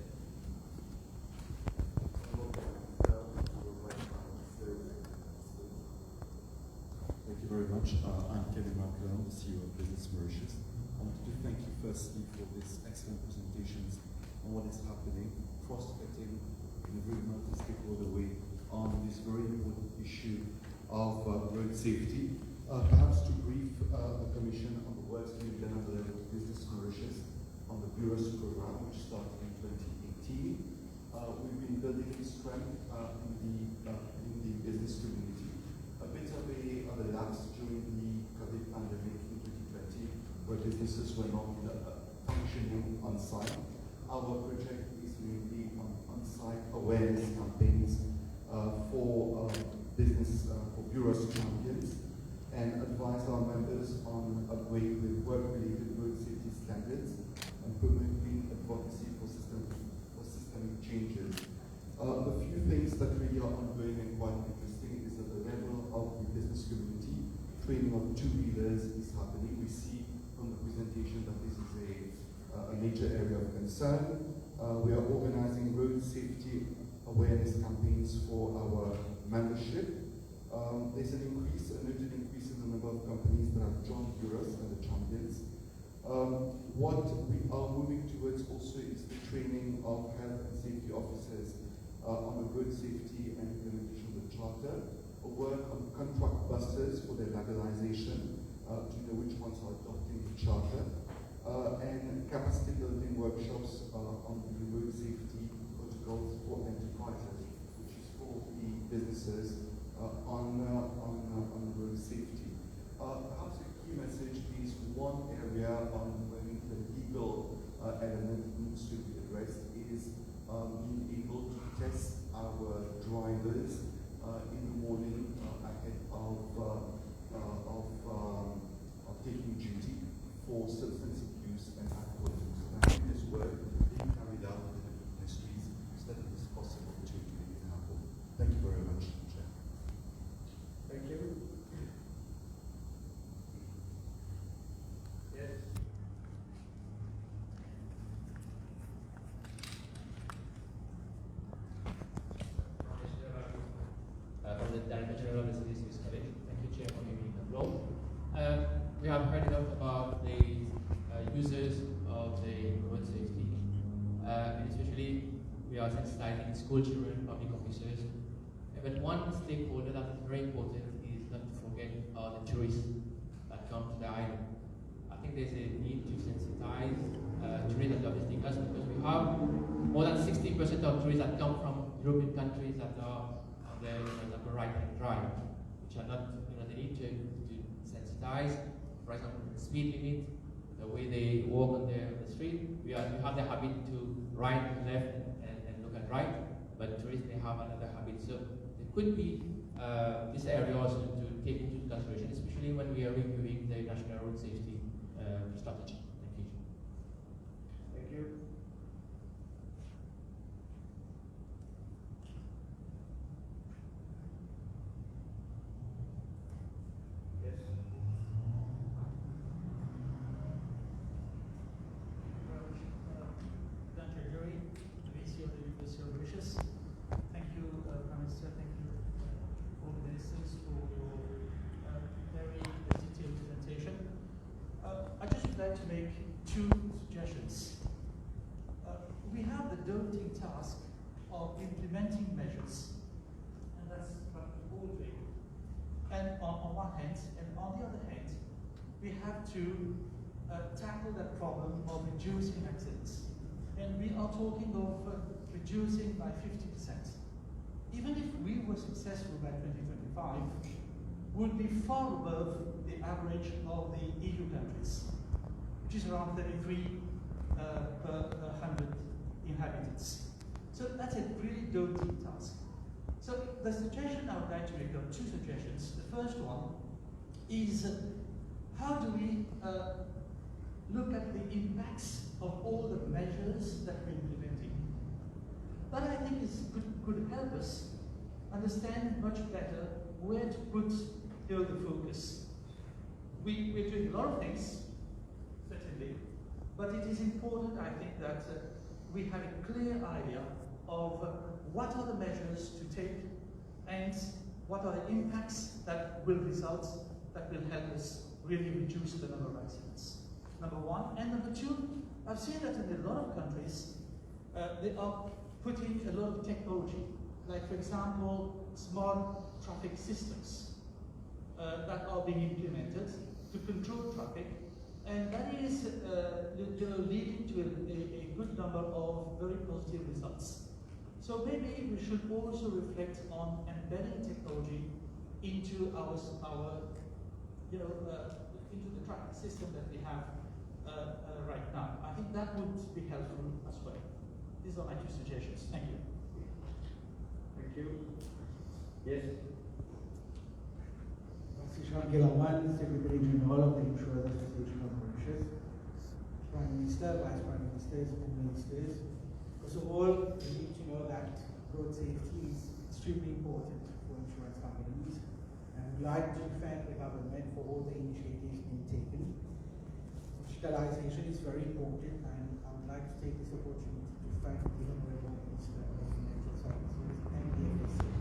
Thank you very much. I'm Kevin Markelon, the CEO of Business Mauritius. I want to thank you firstly for this excellent presentations on what is happening, cross-cutting in a very multi-stakeholder way on this very important issue of road safety. Perhaps to brief the Commission on the work being done at the level of Business Mauritius on the Bureau's program, which started in 2018. We've been building strength in the business community. A bit of a lapse during the COVID pandemic in 2020, where businesses were not functioning on site. Our project is mainly on on-site awareness campaigns for business, for bureaus champions, and advise our members on upgrading with work-related road safety standards and promoting advocacy for systemic changes. The few things that really are ongoing and quite interesting is at the level of the business community. Training of two-wheelers is happening. We see from the presentation that this is a major area of concern. We are organizing road safety awareness campaigns for our membership. There's a noted increase in the number of companies that have joined bureaus and the champions. What we are moving towards also is the training of health and safety officers on the road safety and implementation of the charter, work on contract buses for their labelization to know which ones are adopting the charter, and capacity building workshops on the road safety protocols for enterprises, which is for the businesses on road safety. Perhaps the key message is one area on when the legal element needs to be addressed is being able to test our drivers in the morning ahead of taking duty for substance abuse and alcohol use. And I think this work being carried out in the different ministries so that it is possible to make it happen. Thank you very much, Chair. Thank you. Yes. From the Director General of the Statistics College. Thank you, Chair, for giving me the floor. We have heard enough about the users of the road safety, and especially we are sensitizing school children, public officers. But one stakeholder that is very important is not to forget the tourists that come to the island. I think there's a need to sensitize tourists that are visiting us because we have more than 60% of tourists that come from European countries that are on the, right-hand drive, which are not, they need to sensitize, for example, the speed limit, the way they walk on the street. We have the habit to right and left and look at right, but tourists may have another habit. So there could be this area also to take into consideration, especially when we are reviewing the national road safety strategy. Thank you. Thank you. Yes. to make two suggestions. We have the daunting task of implementing measures, and that's the whole thing. And on one hand, and on the other hand, we have to tackle that problem of reducing accidents. And we are talking of reducing by 50%. Even if we were successful by 2025, would be far above the average of the EU countries, which is around 33 per 100 inhabitants. So that's a really daunting task. So the suggestion I would like to make are two suggestions. The first one is how do we look at the impacts of all the measures that we're implementing? That I think could help us understand much better where to put the focus. We're doing a lot of things, certainly, but it is important, I think, that we have a clear idea of what are the measures to take and what are the impacts that will result, that will help us really reduce the number of accidents. Number one. And number two, I've seen that in a lot of countries, they are putting a lot of technology, like for example, smart traffic systems that are being implemented to control traffic, and that is leading to a good number of very positive results. So maybe we should also reflect on embedding technology into our into the traffic system that we have right now. I think that would be helpful as well. These are my two suggestions. Thank you. Thank you. Yes. Secretary General of the Insurance Association of Mauritius, Prime Minister, Vice Prime Ministers, and Ministers. First of all, we need to know that road safety is extremely important for insurance companies, and we'd like to thank the government for all the initiatives being taken. Digitalization is very important, and I would like to take this opportunity to thank the Honorable Minister of Financial Services and the FSA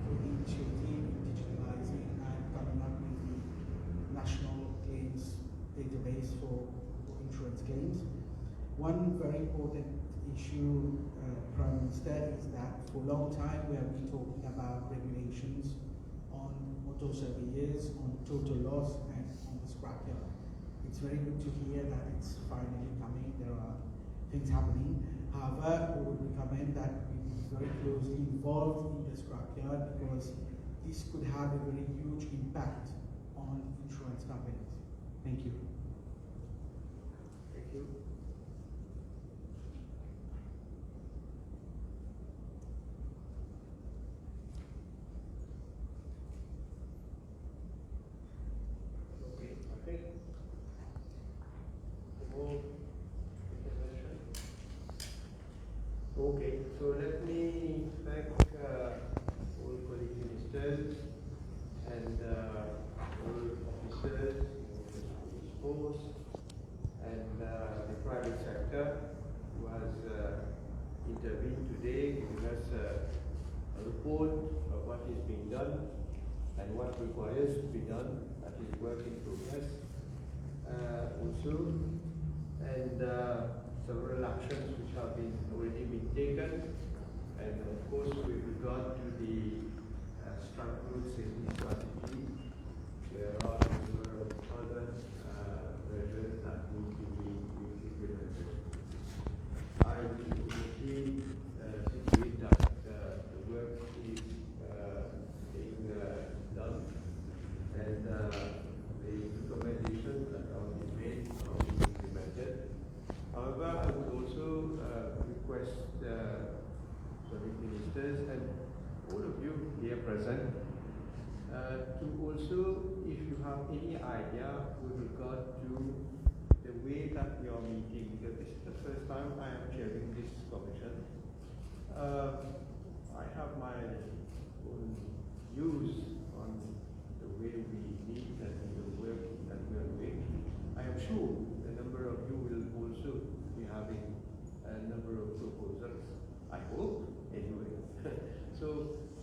for the initiative in digitalizing and coming up with the national claims database for insurance claims. One very important issue, Prime Minister, is that for a long time we have been talking about regulations on motor surveyors, on total loss, and on the scrapyard. It's very good to hear that it's finally coming. There are things happening. However, we would recommend that we be very closely involved in the scrapyard, because this could have a very huge impact on insurance companies. Thank you. Thank you. Okay, I think more intervention. Okay, so let me thank all colleague ministers and all officers, the force, and the private sector who has intervened today, giving us a report of what is being done and what requires to be done. That is work in progress also, and several actions which have already been taken, and of course with regard to the road safety strategy, there are a number of other measures that need to be implemented. I immediately situate that the work is being done, and the recommendations that are being made are being implemented. However, I would also request the ministers and all of you here present to also, if you have any idea with regard to the way that we are meeting, because this is the first time I am chairing this commission. I have my own views on the way we meet and the work that we are doing. I am sure a number of you will also be having a number of proposals. I hope, anyway. So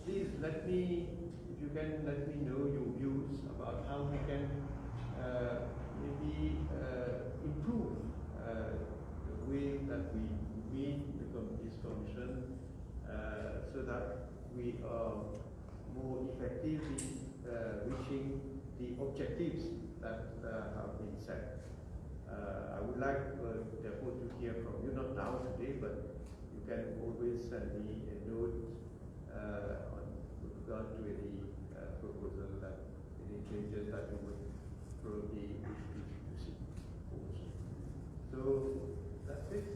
please let me, if you can let me know your views about how we can maybe improve the way that we meet this commission so that we are more effectively reaching the objectives that have been set. I would like therefore to hear from you, not now today, but you can always send me a note with regard to any proposal, that any changes that you would probably wish to see also. So that's it.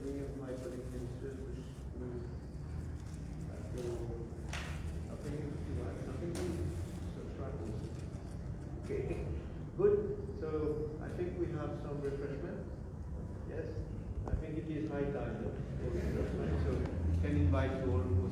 Any of my colleague ministers wish to nothing subtract also. Okay, good. So I think we have some refreshment. Yes, I think it is high time. No? So we can invite you all.